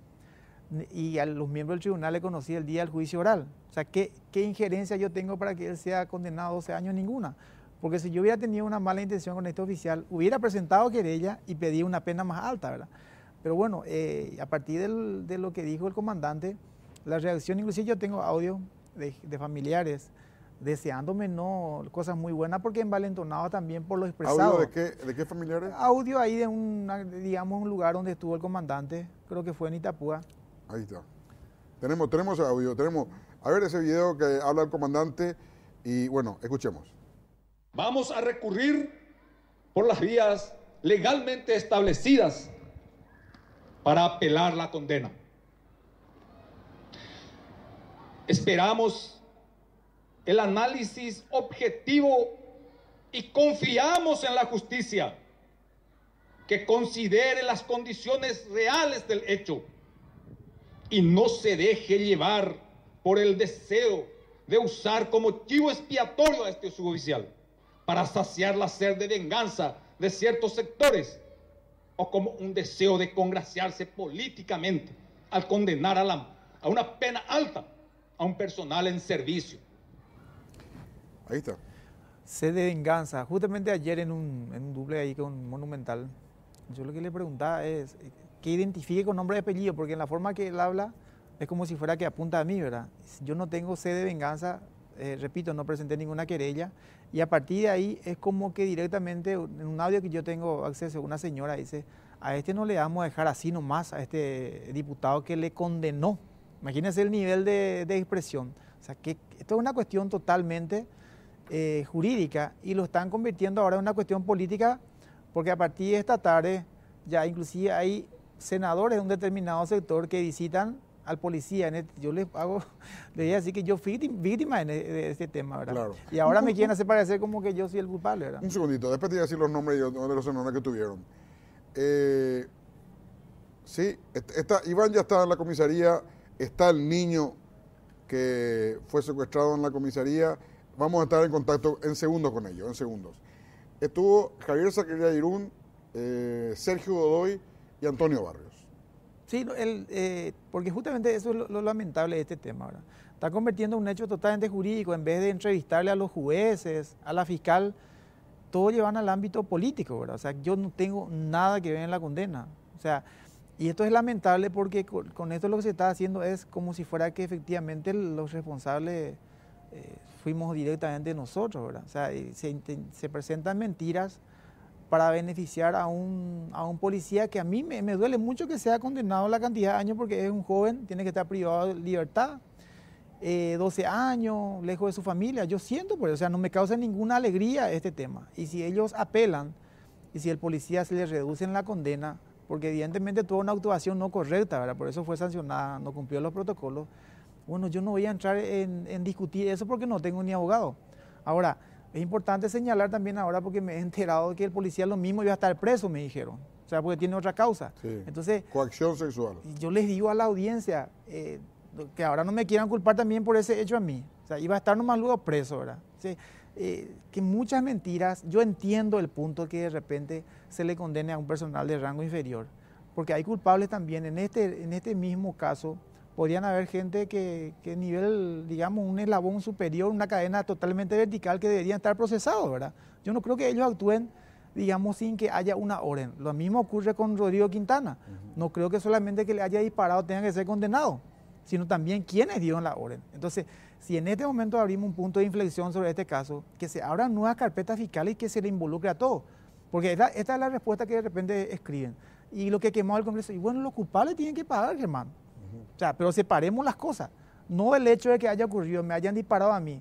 y a los miembros del tribunal le conocí el día del juicio oral. O sea, ¿qué injerencia yo tengo para que él sea condenado a 12 años? Ninguna. Porque si yo hubiera tenido una mala intención con este oficial, hubiera presentado querella y pedido una pena más alta, ¿verdad? Pero bueno, a partir de lo que dijo el comandante, la reacción, inclusive yo tengo audio de familiares deseándome no cosas muy buenas porque envalentonado también por lo expresado. ¿Audio de qué familiares? Audio ahí de digamos, un lugar donde estuvo el comandante, creo que fue en Itapúa. Ahí está. Tenemos audio, a ver ese video que habla el comandante y bueno, escuchemos. Vamos a recurrir por las vías legalmente establecidas para apelar la condena. Esperamos el análisis objetivo y confiamos en la justicia que considere las condiciones reales del hecho y no se deje llevar por el deseo de usar como chivo expiatorio a este suboficial para saciar la sed de venganza de ciertos sectores o como un deseo de congraciarse políticamente al condenar a una pena alta a un personal en servicio. Ahí está. Sed de venganza. Justamente ayer en un doble ahí con Monumental, yo lo que le preguntaba es que identifique con nombre y apellido, porque en la forma que él habla es como si fuera que apunta a mí, ¿verdad? Yo no tengo sed de venganza, repito, no presenté ninguna querella, y a partir de ahí es como que directamente, en un audio que yo tengo acceso, una señora dice, a este no le vamos a dejar así nomás, a este diputado que le condenó. Imagínense el nivel de expresión. O sea, que esto es una cuestión totalmente jurídica y lo están convirtiendo ahora en una cuestión política, porque a partir de esta tarde ya inclusive hay senadores de un determinado sector que visitan al policía. Yo les voy a decir que yo fui víctima de este tema, ¿verdad? Claro. Y ahora me quieren hacer parecer como que yo soy el culpable, ¿verdad? Un segundito, después te voy a decir los nombres de los senadores que tuvieron. Sí, Iván ya está en la comisaría, está el niño que fue secuestrado en la comisaría. Vamos a estar en contacto en segundos con ellos, en segundos. Estuvo Javier Zacarías Irún, Sergio Godoy y Antonio Barrios. Sí, porque justamente eso es lo lamentable de este tema, ¿verdad? Está convirtiendo en un hecho totalmente jurídico. En vez de entrevistarle a los jueces, a la fiscal, todo llevan al ámbito político, ¿verdad? O sea, yo no tengo nada que ver en la condena. O sea, y esto es lamentable porque con esto lo que se está haciendo es como si fuera que efectivamente los responsables fuimos directamente nosotros, ¿verdad? O sea, se presentan mentiras para beneficiar a un policía que a mí me duele mucho que sea condenado a la cantidad de años porque es un joven, tiene que estar privado de libertad, 12 años, lejos de su familia. Yo siento por eso, o sea, no me causa ninguna alegría este tema. Y si ellos apelan y si el policía se les reduce en la condena, porque evidentemente tuvo una actuación no correcta, ¿verdad? Por eso fue sancionada, no cumplió los protocolos. Bueno, yo no voy a entrar en discutir eso porque no tengo ni abogado. Ahora, es importante señalar también ahora porque me he enterado de que el policía lo mismo iba a estar preso, me dijeron. O sea, porque tiene otra causa. Sí. Entonces, coacción sexual. Yo les digo a la audiencia que ahora no me quieran culpar también por ese hecho a mí. O sea, iba a estar nomás luego preso, ¿verdad? Sí, que muchas mentiras, yo entiendo el punto que de repente se le condene a un personal de rango inferior, porque hay culpables también. En este mismo caso, podrían haber gente que nivel, digamos, un eslabón superior, una cadena totalmente vertical que deberían estar procesados, ¿verdad? Yo no creo que ellos actúen, digamos, sin que haya una orden. Lo mismo ocurre con Rodrigo Quintana. No creo que solamente que le haya disparado tenga que ser condenado, sino también quienes dieron la orden. Entonces, si en este momento abrimos un punto de inflexión sobre este caso, que se abran nuevas carpetas fiscales y que se le involucre a todos. Porque esta es la respuesta que de repente escriben. Y lo que quemó el Congreso, y bueno, los culpables tienen que pagar, Germán. O sea, pero separemos las cosas. No el hecho de que haya ocurrido, me hayan disparado a mí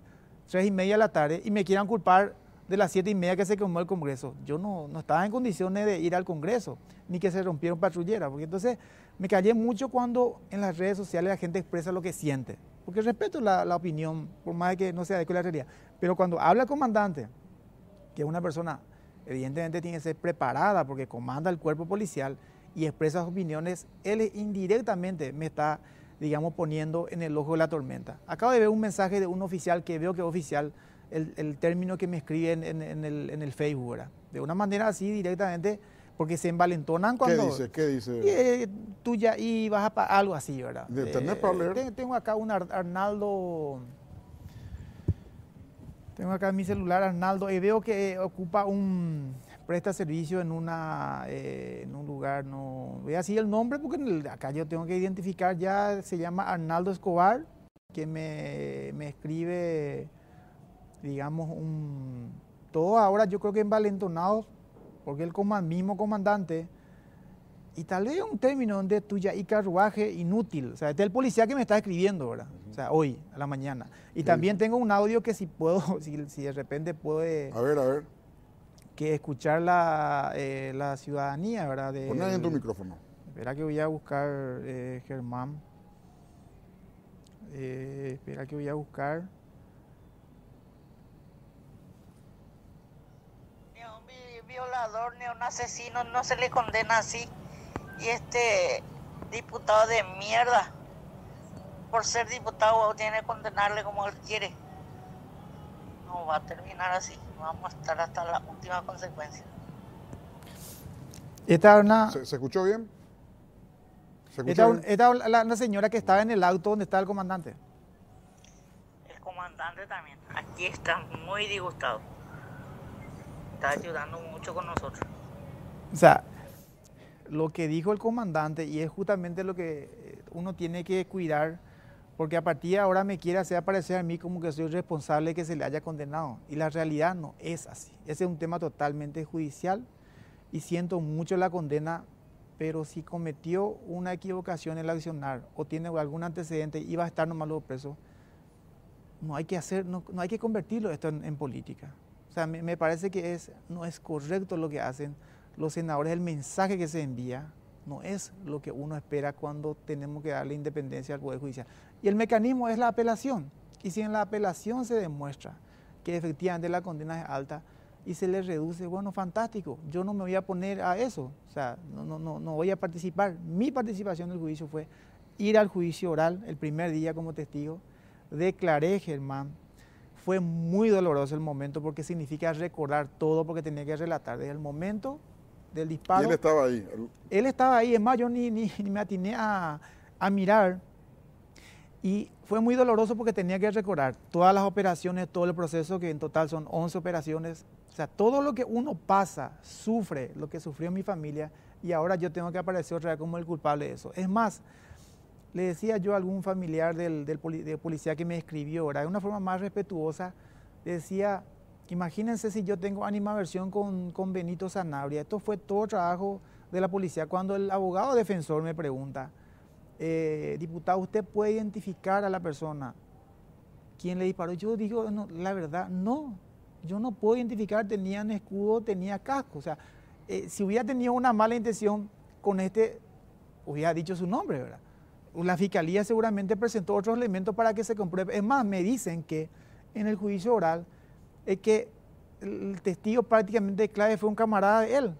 3:30 de la tarde y me quieran culpar de las 7:30 que se quemó el Congreso. Yo no estaba en condiciones de ir al Congreso, ni que se rompieron patrulleras. Porque entonces me callé mucho cuando en las redes sociales la gente expresa lo que siente. Porque respeto la opinión, por más de que no se adecue a la realidad. Pero cuando habla el comandante, que es una persona evidentemente tiene que ser preparada porque comanda el cuerpo policial, y expresa sus opiniones, él indirectamente me está, digamos, poniendo en el ojo de la tormenta. Acabo de ver un mensaje de un oficial que veo que es oficial, el término que me escribe en el Facebook, ¿verdad? De una manera así directamente porque se envalentonan cuando... ¿Qué dice? Tú ya ibas a algo así, ¿verdad? ¿Tenés para leer? Tengo acá un Arnaldo... Tengo acá en mi celular Arnaldo y veo que presta servicio en un lugar, no voy a decir el nombre porque acá yo tengo que identificar ya, se llama Arnaldo Escobar, que me escribe, digamos, todo ahora yo creo que envalentonado, porque el mismo comandante, y tal vez un término donde tuya y carruaje inútil, o sea, este es el policía que me está escribiendo, ¿verdad? O sea, hoy, a la mañana. Y también tengo un audio que si puedo, si de repente puede... A ver. Que escuchar la ciudadanía, ¿verdad? Poné ahí en tu micrófono. Espera que voy a buscar, Germán. Espera que voy a buscar. Ni a un violador ni a un asesino no se le condena así. Y este diputado de mierda, por ser diputado, tiene que condenarle como él quiere. No va a terminar así. Vamos a estar hasta la última consecuencia. Esta es una... ¿Se escuchó bien? Esta una señora que estaba en el auto donde estaba el comandante. El comandante también. Aquí está muy disgustado. Está ayudando mucho con nosotros. O sea, lo que dijo el comandante, y es justamente lo que uno tiene que cuidar, porque a partir de ahora me quiere hacer aparecer a mí como que soy responsable de que se le haya condenado. Y la realidad no es así. Ese es un tema totalmente judicial y siento mucho la condena, pero si cometió una equivocación en el accionar o tiene algún antecedente y va a estar nomás luego preso, no hay que convertirlo esto en política. O sea, me parece que no es correcto lo que hacen los senadores, el mensaje que se envía no es lo que uno espera cuando tenemos que darle independencia al Poder Judicial. Y el mecanismo es la apelación. Y si en la apelación se demuestra que efectivamente la condena es alta y se le reduce, bueno, fantástico, yo no me voy a poner a eso. O sea, no voy a participar. Mi participación en el juicio fue ir al juicio oral el primer día como testigo. Declaré, Germán. Fue muy doloroso el momento porque significa recordar todo, porque tenía que relatar desde el momento del disparo. Y él estaba ahí. Él estaba ahí, es más, yo ni me atiné a mirar. Y fue muy doloroso porque tenía que recordar todas las operaciones, todo el proceso, que en total son 11 operaciones. O sea, todo lo que uno pasa, sufre, lo que sufrió mi familia, y ahora yo tengo que aparecer otra vez como el culpable de eso. Es más, le decía yo a algún familiar del policía que me escribió, ¿verdad? De una forma más respetuosa, le decía... Imagínense si yo tengo animadversión con Benito Sanabria. Esto fue todo trabajo de la policía. Cuando el abogado defensor me pregunta, diputado, ¿usted puede identificar a la persona quién le disparó? Yo digo, no, la verdad, no. Yo no puedo identificar, tenían escudo, tenía casco. O sea, si hubiera tenido una mala intención con hubiera dicho su nombre, ¿verdad? La fiscalía seguramente presentó otros elementos para que se compruebe. Es más, me dicen que en el juicio oral es que el testigo prácticamente clave fue un camarada de él,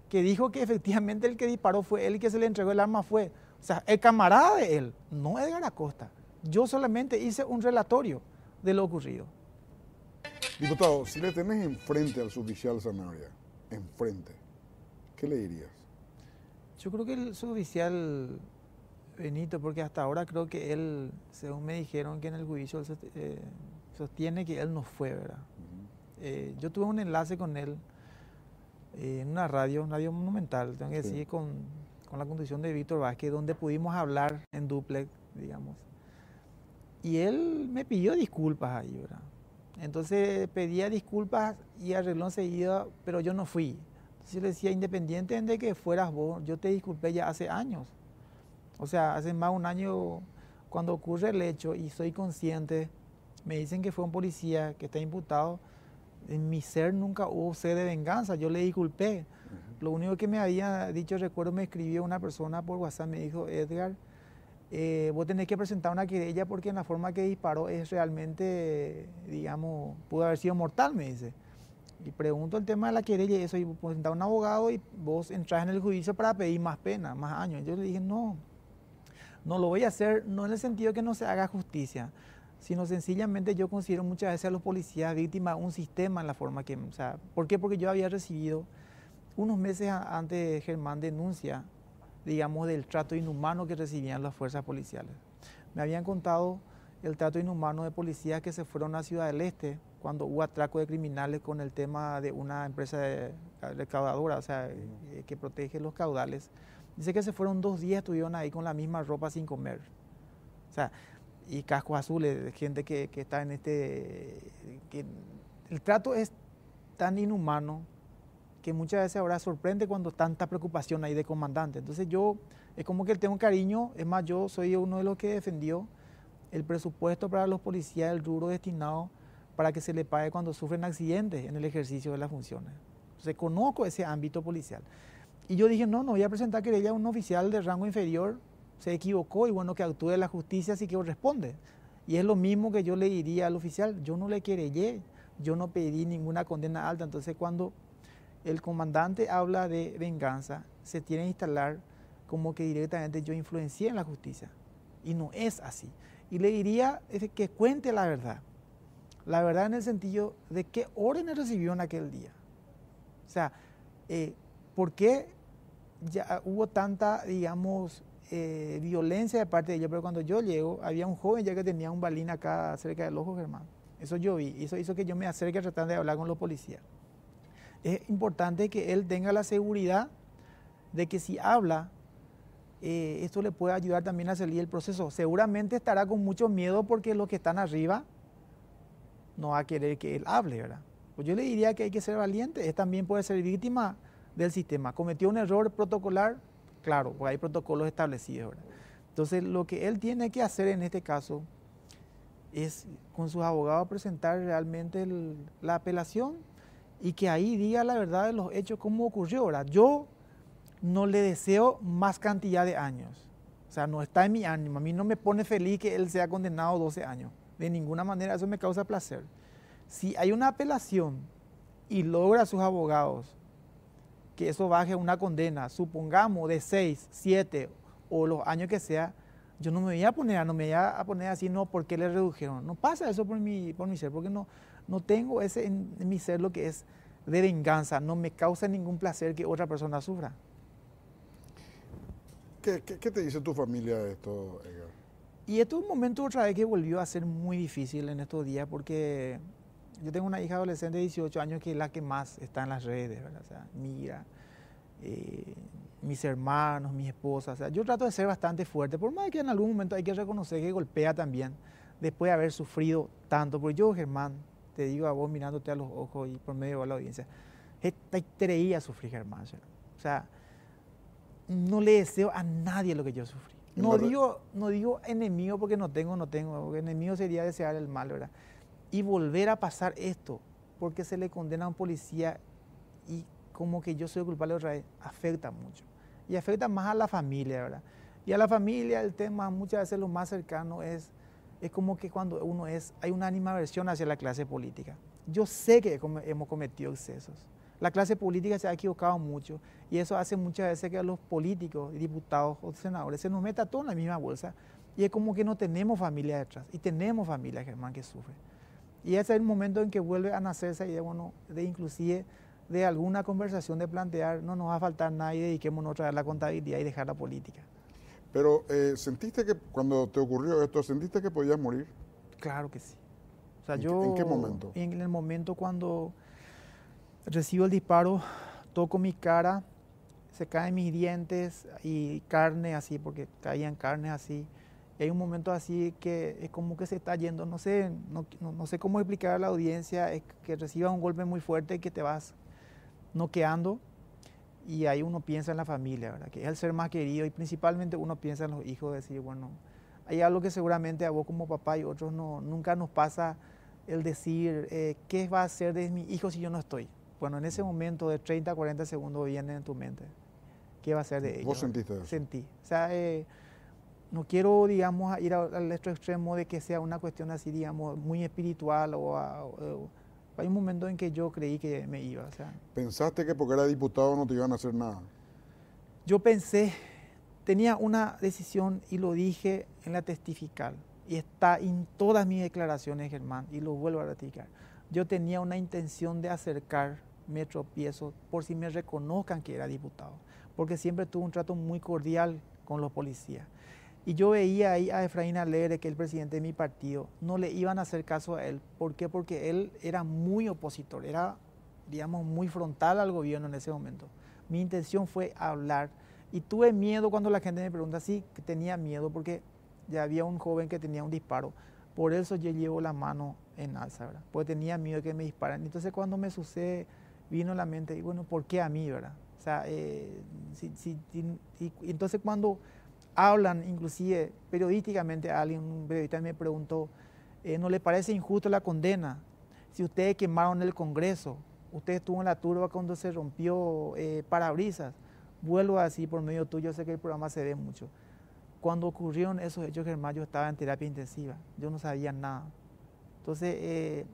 que dijo que efectivamente el que disparó fue él y que se le entregó el arma fue. O sea, el camarada de él, no Edgar Acosta. Yo solamente hice un relatorio de lo ocurrido. Diputado, si le tenés enfrente al suboficial Sanabria, enfrente, ¿qué le dirías? Yo creo que el suboficial Benito, porque hasta ahora creo que él, según me dijeron que en el juicio sostiene que él no fue, ¿verdad? Yo tuve un enlace con él en una radio monumental, tengo que decir, con la conducción de Víctor Vázquez, donde pudimos hablar en dúplex, digamos. Y él me pidió disculpas ahí, ¿verdad? Entonces pedía disculpas y arregló enseguida, pero yo no fui. Entonces yo le decía, independiente de que fueras vos, yo te disculpé ya hace años. O sea, hace más de un año cuando ocurre el hecho y soy consciente. Me dicen que fue un policía que está imputado. En mi ser nunca hubo sed de venganza. Yo le disculpé. Lo único que me había dicho, recuerdo, me escribió una persona por WhatsApp, me dijo, Edgar, vos tenés que presentar una querella porque en la forma que disparó es realmente, digamos, pudo haber sido mortal, me dice. Y pregunto el tema de la querella y eso, y presentar un abogado y vos entras en el juicio para pedir más pena, más años. Yo le dije, no lo voy a hacer, no en el sentido que no se haga justicia, sino sencillamente yo considero muchas veces a los policías víctimas de un sistema en la forma que, o sea, ¿por qué? Porque yo había recibido unos meses antes Germán denuncia, digamos, del trato inhumano que recibían las fuerzas policiales. Me habían contado el trato inhumano de policías que se fueron a Ciudad del Este cuando hubo atraco de criminales con el tema de una empresa recaudadora, o sea, que protege los caudales. Dice que se fueron 2 días, estuvieron ahí con la misma ropa sin comer. O sea, y cascos azules, gente que está en que el trato es tan inhumano que muchas veces ahora sorprende cuando tanta preocupación hay de comandante. Entonces yo, es como que tengo cariño, es más, yo soy uno de los que defendió el presupuesto para los policías del rubro destinado para que se le pague cuando sufren accidentes en el ejercicio de las funciones. Entonces conozco ese ámbito policial. Y yo dije, no voy a presentar querella a un oficial de rango inferior, se equivocó y bueno, que actúe la justicia así que responde. Y es lo mismo que yo le diría al oficial, yo no le querellé, yo no pedí ninguna condena alta. Entonces cuando el comandante habla de venganza, se tiene que instalar como que directamente yo influencié en la justicia. Y no es así. Y le diría que cuente la verdad en el sentido de qué órdenes recibió en aquel día. O sea, ¿por qué ya hubo tanta, digamos, violencia de parte de ella? Pero cuando yo llego, había un joven ya que tenía un balín acá cerca del ojo, Germán. Eso yo vi, eso hizo que yo me acerque a tratar de hablar con los policías. Es importante que él tenga la seguridad de que si habla, esto le puede ayudar también a salir el proceso. Seguramente estará con mucho miedo porque los que están arriba no va a querer que él hable, ¿verdad? Pues yo le diría que hay que ser valiente. Él también puede ser víctima del sistema. Cometió un error protocolar, claro, porque hay protocolos establecidos, ¿verdad? Entonces, lo que él tiene que hacer en este caso es con sus abogados presentar realmente la apelación y que ahí diga la verdad de los hechos, cómo ocurrió, ¿verdad? Yo no le deseo más cantidad de años. O sea, no está en mi ánimo. A mí no me pone feliz que él sea condenado a 12 años. De ninguna manera eso me causa placer. Si hay una apelación y logra a sus abogados que eso baje a una condena, supongamos de 6, 7 o los años que sea, yo no me voy a poner así, no, ¿por qué le redujeron? No pasa eso por mi ser, porque no tengo ese en mi ser lo que es de venganza, no me causa ningún placer que otra persona sufra. ¿Qué te dice tu familia de esto, Edgar? Y esto es un momento otra vez que volvió a ser muy difícil en estos días porque yo tengo una hija adolescente de 18 años que es la que más está en las redes, ¿verdad? O sea, mira, mis hermanos, mi esposa, o sea, yo trato de ser bastante fuerte, por más que en algún momento hay que reconocer que golpea también, después de haber sufrido tanto, porque yo, Germán, te digo a vos mirándote a los ojos y por medio de la audiencia, te a sufrir, Germán, o sea, no le deseo a nadie lo que yo sufrí. No digo enemigo porque no tengo, porque enemigo sería desear el mal, ¿verdad? Y volver a pasar esto, porque se le condena a un policía y como que yo soy culpable otra vez, afecta mucho. Y afecta más a la familia, ¿verdad? Y a la familia el tema muchas veces lo más cercano es como que cuando hay una animadversión hacia la clase política. Yo sé que hemos cometido excesos. La clase política se ha equivocado mucho y eso hace muchas veces que a los políticos, diputados o senadores se nos meta todo en la misma bolsa y es como que no tenemos familia detrás y tenemos familia, Germán, que sufre. Y ese es el momento en que vuelve a nacer esa idea, bueno, de inclusive de alguna conversación de plantear, no nos va a faltar nada y dediquémonos otra vez a la contabilidad y dejar la política. Pero, ¿sentiste que cuando te ocurrió esto, sentiste que podías morir? Claro que sí. O sea, ¿En qué momento? En el momento cuando recibo el disparo, toco mi cara, se caen mis dientes y carne así, porque caían carnes así. Y hay un momento así que es como que se está yendo, no sé cómo explicar a la audiencia, es que recibas un golpe muy fuerte y que te vas noqueando y ahí uno piensa en la familia, ¿verdad? Que es el ser más querido y principalmente uno piensa en los hijos, decir, bueno, hay algo que seguramente a vos como papá y otros nunca nos pasa el decir, ¿qué va a hacer de mi hijo si yo no estoy? Bueno, en ese momento de 30 a 40 segundos viene en tu mente, ¿qué va a hacer de ellos? ¿Vos sentiste eso? Sentí. O sea, no quiero, digamos, ir al otro extremo de que sea una cuestión así, digamos, muy espiritual hay un momento en que yo creí que me iba. O sea, ¿pensaste que porque era diputado no te iban a hacer nada? Yo pensé, tenía una decisión y lo dije en la testifical y está en todas mis declaraciones, Germán, y lo vuelvo a ratificar. Yo tenía una intención de acercar me tropiezo por si me reconozcan que era diputado, porque siempre tuve un trato muy cordial con los policías. Y yo veía ahí a Efraín Alegre, que es el presidente de mi partido, no le iban a hacer caso a él. ¿Por qué? Porque él era muy opositor, era, digamos, muy frontal al gobierno en ese momento. Mi intención fue hablar y tuve miedo cuando la gente me pregunta, sí, que tenía miedo porque ya había un joven que tenía un disparo. Por eso yo llevo la mano en alza, ¿verdad? Porque tenía miedo de que me disparan. Entonces cuando me sucede, vino a la mente, y bueno, ¿por qué a mí, verdad? O sea, entonces cuando hablan, inclusive periodísticamente, un periodista me preguntó, ¿no le parece injusto la condena? Si ustedes quemaron el Congreso, usted estuvo en la turba cuando se rompió parabrisas, vuelvo a decir por medio tuyo, sé que el programa se ve mucho. Cuando ocurrieron esos hechos, Germán, yo estaba en terapia intensiva, yo no sabía nada. Entonces,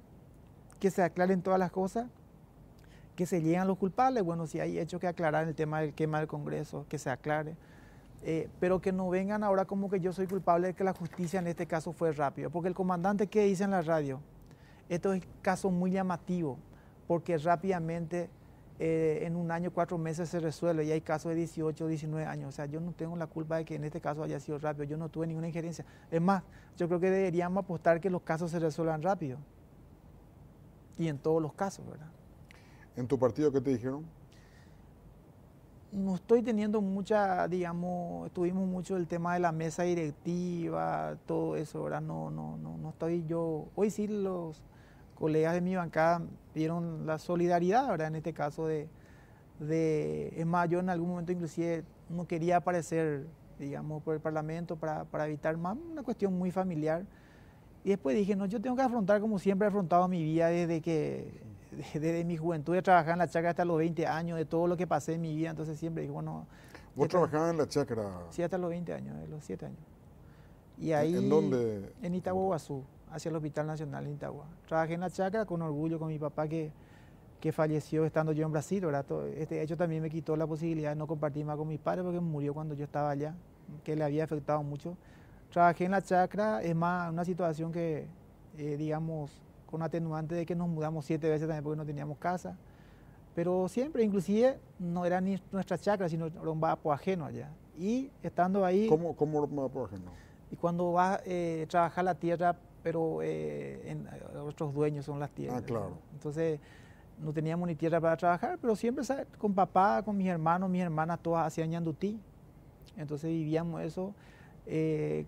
que se aclaren todas las cosas, que se lleguen los culpables, bueno, si hay hechos que aclarar en el tema del quema del Congreso, que se aclare. Pero que no vengan ahora como que yo soy culpable de que la justicia en este caso fue rápido. Porque el comandante que dice en la radio, esto es un caso muy llamativo, porque rápidamente en un año, 4 meses se resuelve y hay casos de 18, 19 años. O sea, yo no tengo la culpa de que en este caso haya sido rápido, yo no tuve ninguna injerencia. Es más, yo creo que deberíamos apostar que los casos se resuelvan rápido. Y en todos los casos, ¿verdad? ¿En tu partido qué te dijeron? No estoy teniendo mucha, digamos, tuvimos mucho el tema de la mesa directiva, todo eso, ¿verdad? No estoy yo. Hoy sí los colegas de mi bancada vieron la solidaridad, ¿verdad? En este caso es más, yo en algún momento inclusive no quería aparecer, digamos, por el Parlamento para evitar más una cuestión muy familiar. Y después dije, no, yo tengo que afrontar como siempre he afrontado mi vida desde mi juventud, de trabajar en la chacra hasta los 20 años, de todo lo que pasé en mi vida, entonces siempre dije, bueno... ¿Vos trabajabas en la chacra? Sí, hasta los 20 años, de los 7 años. Y ahí, ¿En dónde? En Itaguazú, hacia el Hospital Nacional en Itagua. Trabajé en la chacra con orgullo con mi papá que falleció estando yo en Brasil, ¿verdad? Este hecho también me quitó la posibilidad de no compartir más con mis padres porque murió cuando yo estaba allá, que le había afectado mucho. Trabajé en la chacra, es más, una situación que, digamos, con atenuante de que nos mudamos 7 veces también porque no teníamos casa. Pero siempre, inclusive, no era ni nuestra chacra, sino era un vapo ajeno allá. Y estando ahí... ¿Cómo un vapo ajeno? Y cuando vas a trabajar la tierra, pero otros dueños son las tierras. Ah, claro. Entonces, no teníamos ni tierra para trabajar, pero siempre con papá, con mis hermanas, todas hacían ñandutí. Entonces vivíamos eso.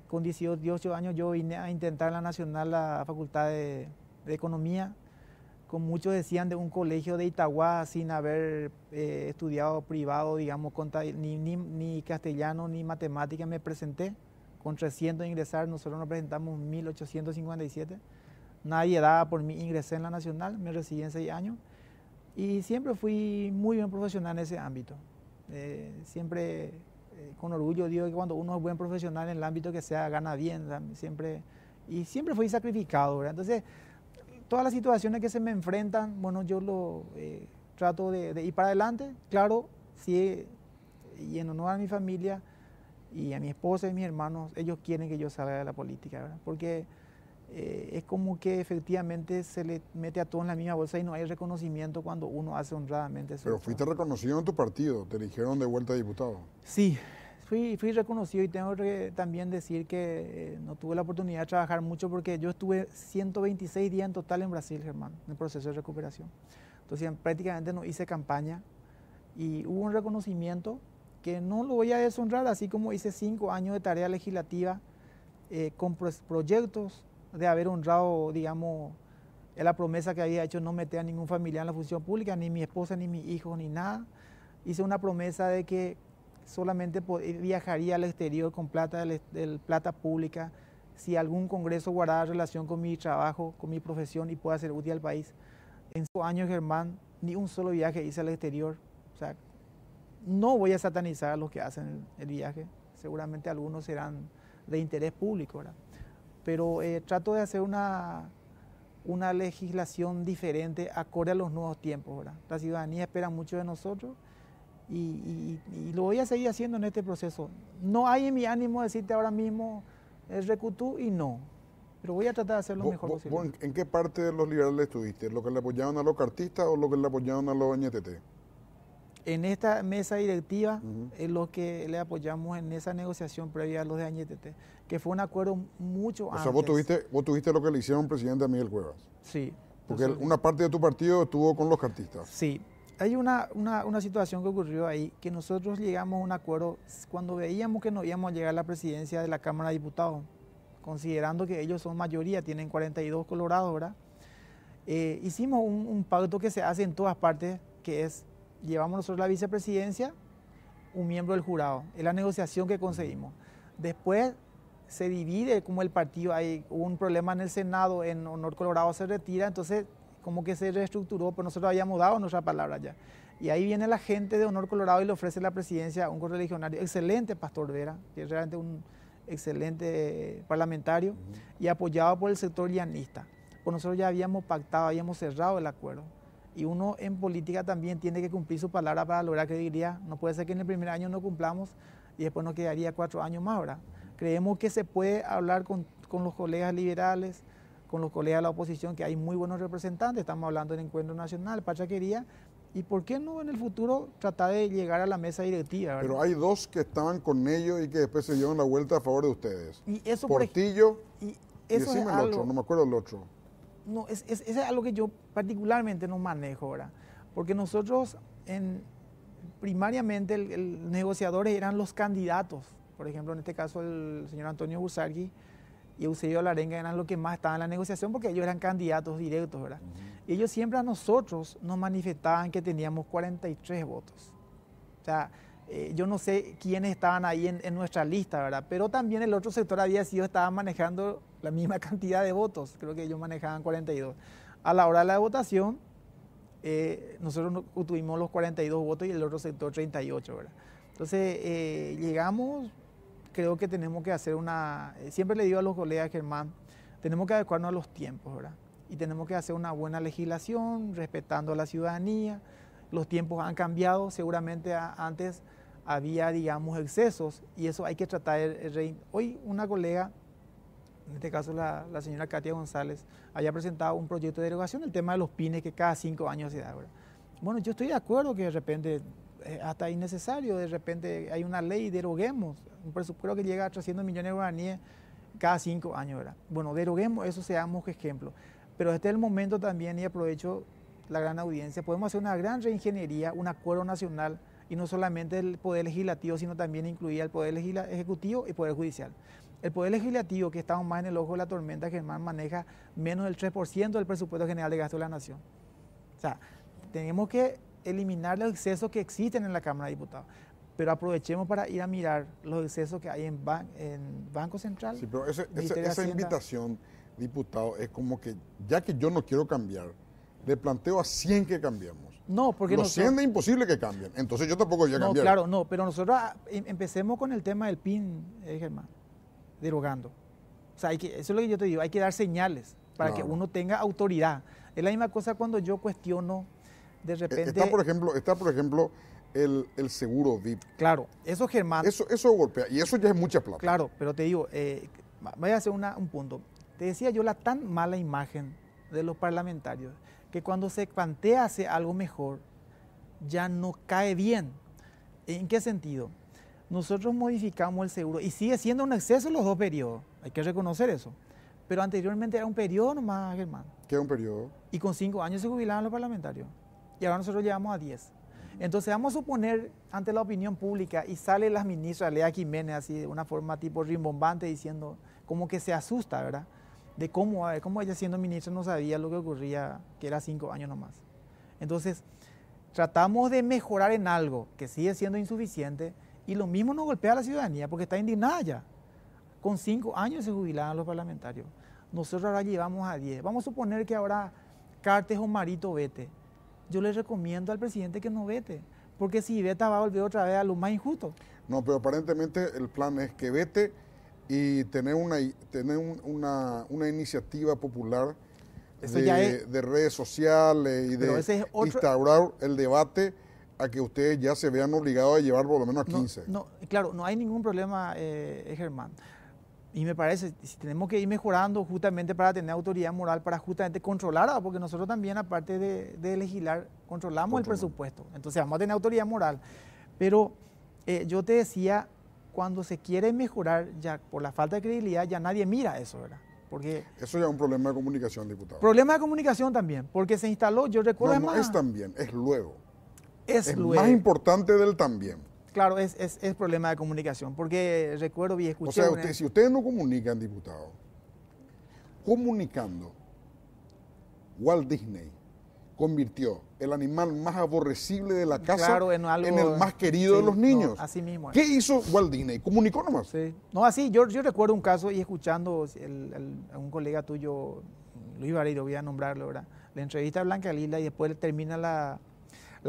Con 18 años yo vine a intentar en la Nacional, la Facultad de Economía. Con muchos decían de un colegio de Itagua sin haber estudiado privado, digamos, ni castellano ni matemática. Me presenté con 300 ingresar, nosotros nos presentamos 1857. Nadie daba por mí, ingresé en la Nacional, me recibí en 6 años y siempre fui muy bien profesional en ese ámbito. Siempre con orgullo digo que cuando uno es buen profesional en el ámbito que sea, gana bien, siempre fui sacrificado, ¿verdad? Entonces, todas las situaciones que se me enfrentan, bueno, yo trato de ir para adelante, claro, sí, y en honor a mi familia y a mi esposa y mis hermanos, ellos quieren que yo salga de la política, ¿verdad? Porque es como que efectivamente se le mete a todos en la misma bolsa y no hay reconocimiento cuando uno hace honradamente su Pero fuiste reconocido en tu partido, te eligieron de vuelta diputado. Sí, fui reconocido y tengo que también decir que no tuve la oportunidad de trabajar mucho porque yo estuve 126 días en total en Brasil, Germán, en el proceso de recuperación. Entonces prácticamente no hice campaña y hubo un reconocimiento que no lo voy a deshonrar, así como hice 5 años de tarea legislativa con proyectos de haber honrado, digamos, la promesa que había hecho no meter a ningún familiar en la función pública, ni mi esposa, ni mis hijos, ni nada. Hice una promesa de que solamente viajaría al exterior con plata plata pública si algún congreso guardaba relación con mi trabajo, con mi profesión y pueda ser útil al país. En 5 años, Germán, ni un solo viaje hice al exterior. O sea, no voy a satanizar a los que hacen el viaje. Seguramente algunos serán de interés público, ¿verdad? Pero trato de hacer una legislación diferente acorde a los nuevos tiempos, ¿verdad? La ciudadanía espera mucho de nosotros y lo voy a seguir haciendo en este proceso. No hay en mi ánimo decirte ahora mismo el recutú y no. pero voy a tratar de hacer lo mejor posible. ¿Vos en qué parte de los liberales estuviste? ¿Lo que le apoyaban a los cartistas o lo que le apoyaban a los NTT? En esta mesa directiva es lo que le apoyamos en esa negociación previa a los de Añetete, que fue un acuerdo mucho antes. O sea, vos tuviste lo que le hicieron al presidente a Miguel Cuevas. Sí. Porque una parte de tu partido estuvo con los cartistas. Sí. Hay una situación que ocurrió ahí, que nosotros llegamos a un acuerdo cuando veíamos que no íbamos a llegar a la presidencia de la Cámara de Diputados, considerando que ellos son mayoría, tienen 42 colorados, ¿verdad? Hicimos un pacto que se hace en todas partes, que es, llevamos nosotros la vicepresidencia, un miembro del jurado, es la negociación que conseguimos. Después se divide como el partido, hubo un problema en el Senado, en Honor Colorado se retira, entonces como que se reestructuró, pero nosotros habíamos dado nuestra palabra ya. Y ahí viene la gente de Honor Colorado y le ofrece la presidencia a un correligionario, excelente Pastor Vera, que es realmente un excelente parlamentario, y apoyado por el sector llanista. Pues nosotros ya habíamos pactado, habíamos cerrado el acuerdo. Y uno en política también tiene que cumplir su palabra para lograr credibilidad. No puede ser que en el primer año no cumplamos y después nos quedaría 4 años más, ¿verdad? Creemos que se puede hablar con los colegas liberales, con los colegas de la oposición, que hay muy buenos representantes. Estamos hablando del Encuentro Nacional, Pachaquería, y por qué no en el futuro tratar de llegar a la mesa directiva, ¿verdad? Pero hay 2 que estaban con ellos y que después se dieron la vuelta a favor de ustedes. Y eso, Portillo y decime eso es el algo, otro, no me acuerdo el otro. No, es algo que yo particularmente no manejo, ¿verdad? Porque nosotros, primariamente, los negociadores eran los candidatos. Por ejemplo, en este caso, el señor Antonio Busargui y Eusebio Larenga eran los que más estaban en la negociación porque ellos eran candidatos directos, ¿verdad? Y ellos siempre a nosotros nos manifestaban que teníamos 43 votos. O sea, yo no sé quiénes estaban ahí en nuestra lista, ¿verdad? Pero también el otro sector estaba manejando la misma cantidad de votos. Creo que ellos manejaban 42. A la hora de la votación, nosotros tuvimos los 42 votos y el otro sector 38, ¿verdad? Entonces, llegamos, creo que tenemos que hacer siempre le digo a los colegas, Germán, tenemos que adecuarnos a los tiempos, ¿verdad? Y tenemos que hacer una buena legislación, respetando a la ciudadanía. Los tiempos han cambiado, seguramente antes había, digamos, excesos y eso hay que tratar de... Hoy una colega, en este caso la señora Katia González, había presentado un proyecto de derogación del tema de los PINES que cada 5 años se da, ¿verdad? Bueno, yo estoy de acuerdo que de repente hasta innecesario, de repente hay una ley, deroguemos, un presupuesto que llega a 300 millones de guaraníes cada 5 años, ¿verdad? Bueno, deroguemos eso, seamos ejemplo. Pero este es el momento también, y aprovecho la gran audiencia, podemos hacer una gran reingeniería, un acuerdo nacional, y no solamente el Poder Legislativo, sino también incluir el Poder Ejecutivo y Poder Judicial. El Poder Legislativo, que estamos más en el ojo de la tormenta, Germán, maneja menos del 3% del presupuesto general de gasto de la Nación. O sea, tenemos que eliminar los excesos que existen en la Cámara de Diputados, pero aprovechemos para ir a mirar los excesos que hay en Banco Central. Sí, pero esa invitación, diputado, es como que, ya que yo no quiero cambiar, le planteo a 100 que cambiamos. No, porque los 100 es imposible que cambien, entonces yo tampoco voy a cambiar. No, claro, no, pero nosotros empecemos con el tema del PIN, Germán, derogando. O sea, eso es lo que yo te digo, hay que dar señales para que uno tenga autoridad. Es la misma cosa cuando yo cuestiono de repente... Está, por ejemplo, el seguro VIP. Claro, eso, Germán... Eso golpea, y eso ya es mucha plata. Claro, pero te digo, voy a hacer un punto. Te decía yo la tan mala imagen de los parlamentarios, que cuando se plantea hacer algo mejor, ya no cae bien. ¿En qué sentido? Nosotros modificamos el seguro, y sigue siendo un exceso en los 2 periodos, hay que reconocer eso. Pero anteriormente era un periodo nomás, Germán. ¿Qué es un periodo? Y con 5 años se jubilaban los parlamentarios. Y ahora nosotros llevamos a 10. Entonces vamos a suponer ante la opinión pública y sale la ministra Lea Jiménez así de una forma tipo rimbombante diciendo, como que se asusta, ¿verdad? De cómo ella siendo ministra no sabía lo que ocurría, que era 5 años nomás. Entonces, tratamos de mejorar en algo que sigue siendo insuficiente y lo mismo nos golpea a la ciudadanía porque está indignada ya. Con 5 años se jubilaban los parlamentarios. Nosotros ahora llevamos a 10. Vamos a suponer que ahora Cartes o Marito vete. Yo le recomiendo al presidente que no vete, porque si veta va a volver otra vez a lo más injusto. No, pero aparentemente el plan es que vete y tener una iniciativa popular de redes sociales y de instaurar el debate a que ustedes ya se vean obligados a llevar por lo menos a 15. No, claro, no hay ningún problema, Germán. Y me parece, si tenemos que ir mejorando justamente para tener autoridad moral, para justamente controlar, porque nosotros también, aparte de legislar, controlamos el presupuesto. Entonces vamos a tener autoridad moral. Pero yo te decía, cuando se quiere mejorar, ya por la falta de credibilidad, ya nadie mira eso, ¿verdad? Porque eso ya es un problema de comunicación, diputado. Problema de comunicación también, porque se instaló, yo recuerdo... No, no es también, es luego. Es luego. Más importante del también. Claro, es problema de comunicación, porque recuerdo y escuché... O sea, si ustedes no comunican, diputado, comunicando, Walt Disney convirtió el animal más aborrecible de la casa en el más querido de los niños. No, así mismo. ¿Qué hizo Walt Disney? ¿Comunicó nomás? Sí. No, así, yo recuerdo un caso y escuchando a un colega tuyo, Luis Vareiro, voy a nombrarlo, ¿verdad? La entrevista a Blanca Lila y después termina la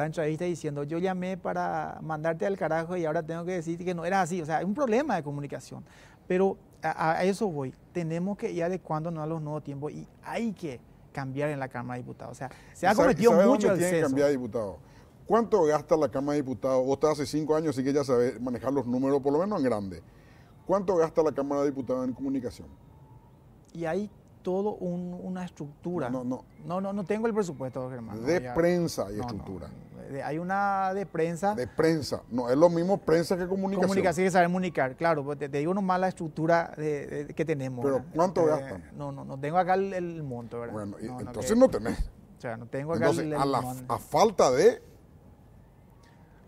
entrevista diciendo, yo llamé para mandarte al carajo y ahora tengo que decirte que no era así. O sea, es un problema de comunicación. Pero a eso voy. Tenemos que ir adecuándonos a los nuevos tiempos y hay que cambiar en la Cámara de Diputados. O sea, se ha cometido mucho exceso. Tiene que cambiar, diputado? ¿Cuánto gasta la Cámara de Diputados? Vos estás hace 5 años, así que ya sabes manejar los números, por lo menos en grande. ¿Cuánto gasta la Cámara de Diputados en comunicación? Y hay todo una estructura. No tengo el presupuesto, Germán. De prensa hay estructura. Hay una de prensa. De prensa. No, es lo mismo prensa que comunicación. Comunicación que saber comunicar, claro. Pues te digo nomás la estructura que tenemos. Pero ¿cuánto gastan? No tengo acá el monto, ¿verdad? Bueno, entonces no tenés. O sea, no tengo acá entonces, a falta de...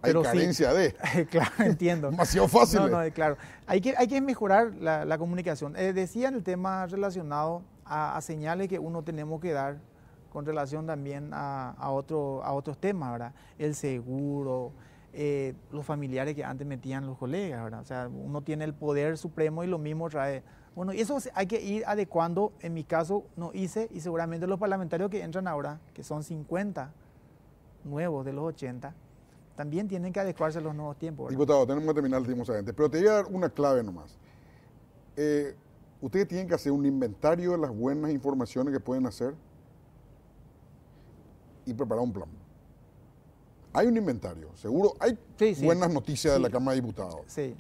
Hay pero carencia de. Claro, entiendo. Demasiado fácil. Claro. Hay que mejorar la comunicación. Decía en el tema relacionado a señales que uno tenemos que dar con relación también a otros temas, ¿verdad? El seguro, los familiares que antes metían los colegas, ¿verdad? O sea, uno tiene el poder supremo y lo mismo trae. Bueno, y eso hay que ir adecuando. En mi caso no hice, y seguramente los parlamentarios que entran ahora, que son 50 nuevos de los 80, también tienen que adecuarse a los nuevos tiempos, ¿verdad? Diputado, tenemos que terminar lastimosamente, pero te voy a dar una clave nomás. Ustedes tienen que hacer un inventario de las buenas informaciones que pueden hacer y preparar un plan. Hay un inventario, seguro hay buenas noticias de la Cámara de Diputados. Sí.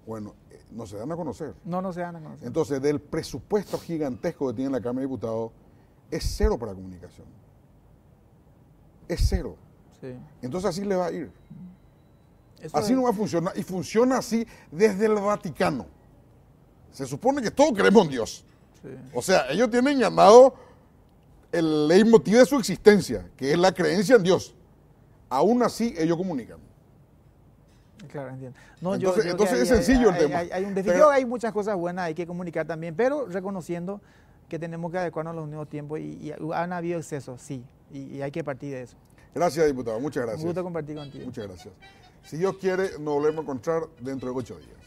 Bueno, no se dan a conocer. No se dan a conocer. Entonces, del presupuesto gigantesco que tiene la Cámara de Diputados, es cero para comunicación. Es cero. Sí. Entonces así le va a ir. Así no va a funcionar. Y funciona así desde el Vaticano. Se supone que todos creemos en Dios. Sí. O sea, ellos tienen ganado el leitmotiv de su existencia, que es la creencia en Dios. Aún así, ellos comunican. Claro, entiendo. No, entonces es sencillo el tema. Hay un desafío, hay muchas cosas buenas, hay que comunicar también, pero reconociendo que tenemos que adecuarnos a los nuevos tiempos y han habido excesos, sí, y hay que partir de eso. Gracias, diputado. Muchas gracias. Un gusto compartir contigo. Muchas gracias. Si Dios quiere, nos volvemos a encontrar dentro de 8 días.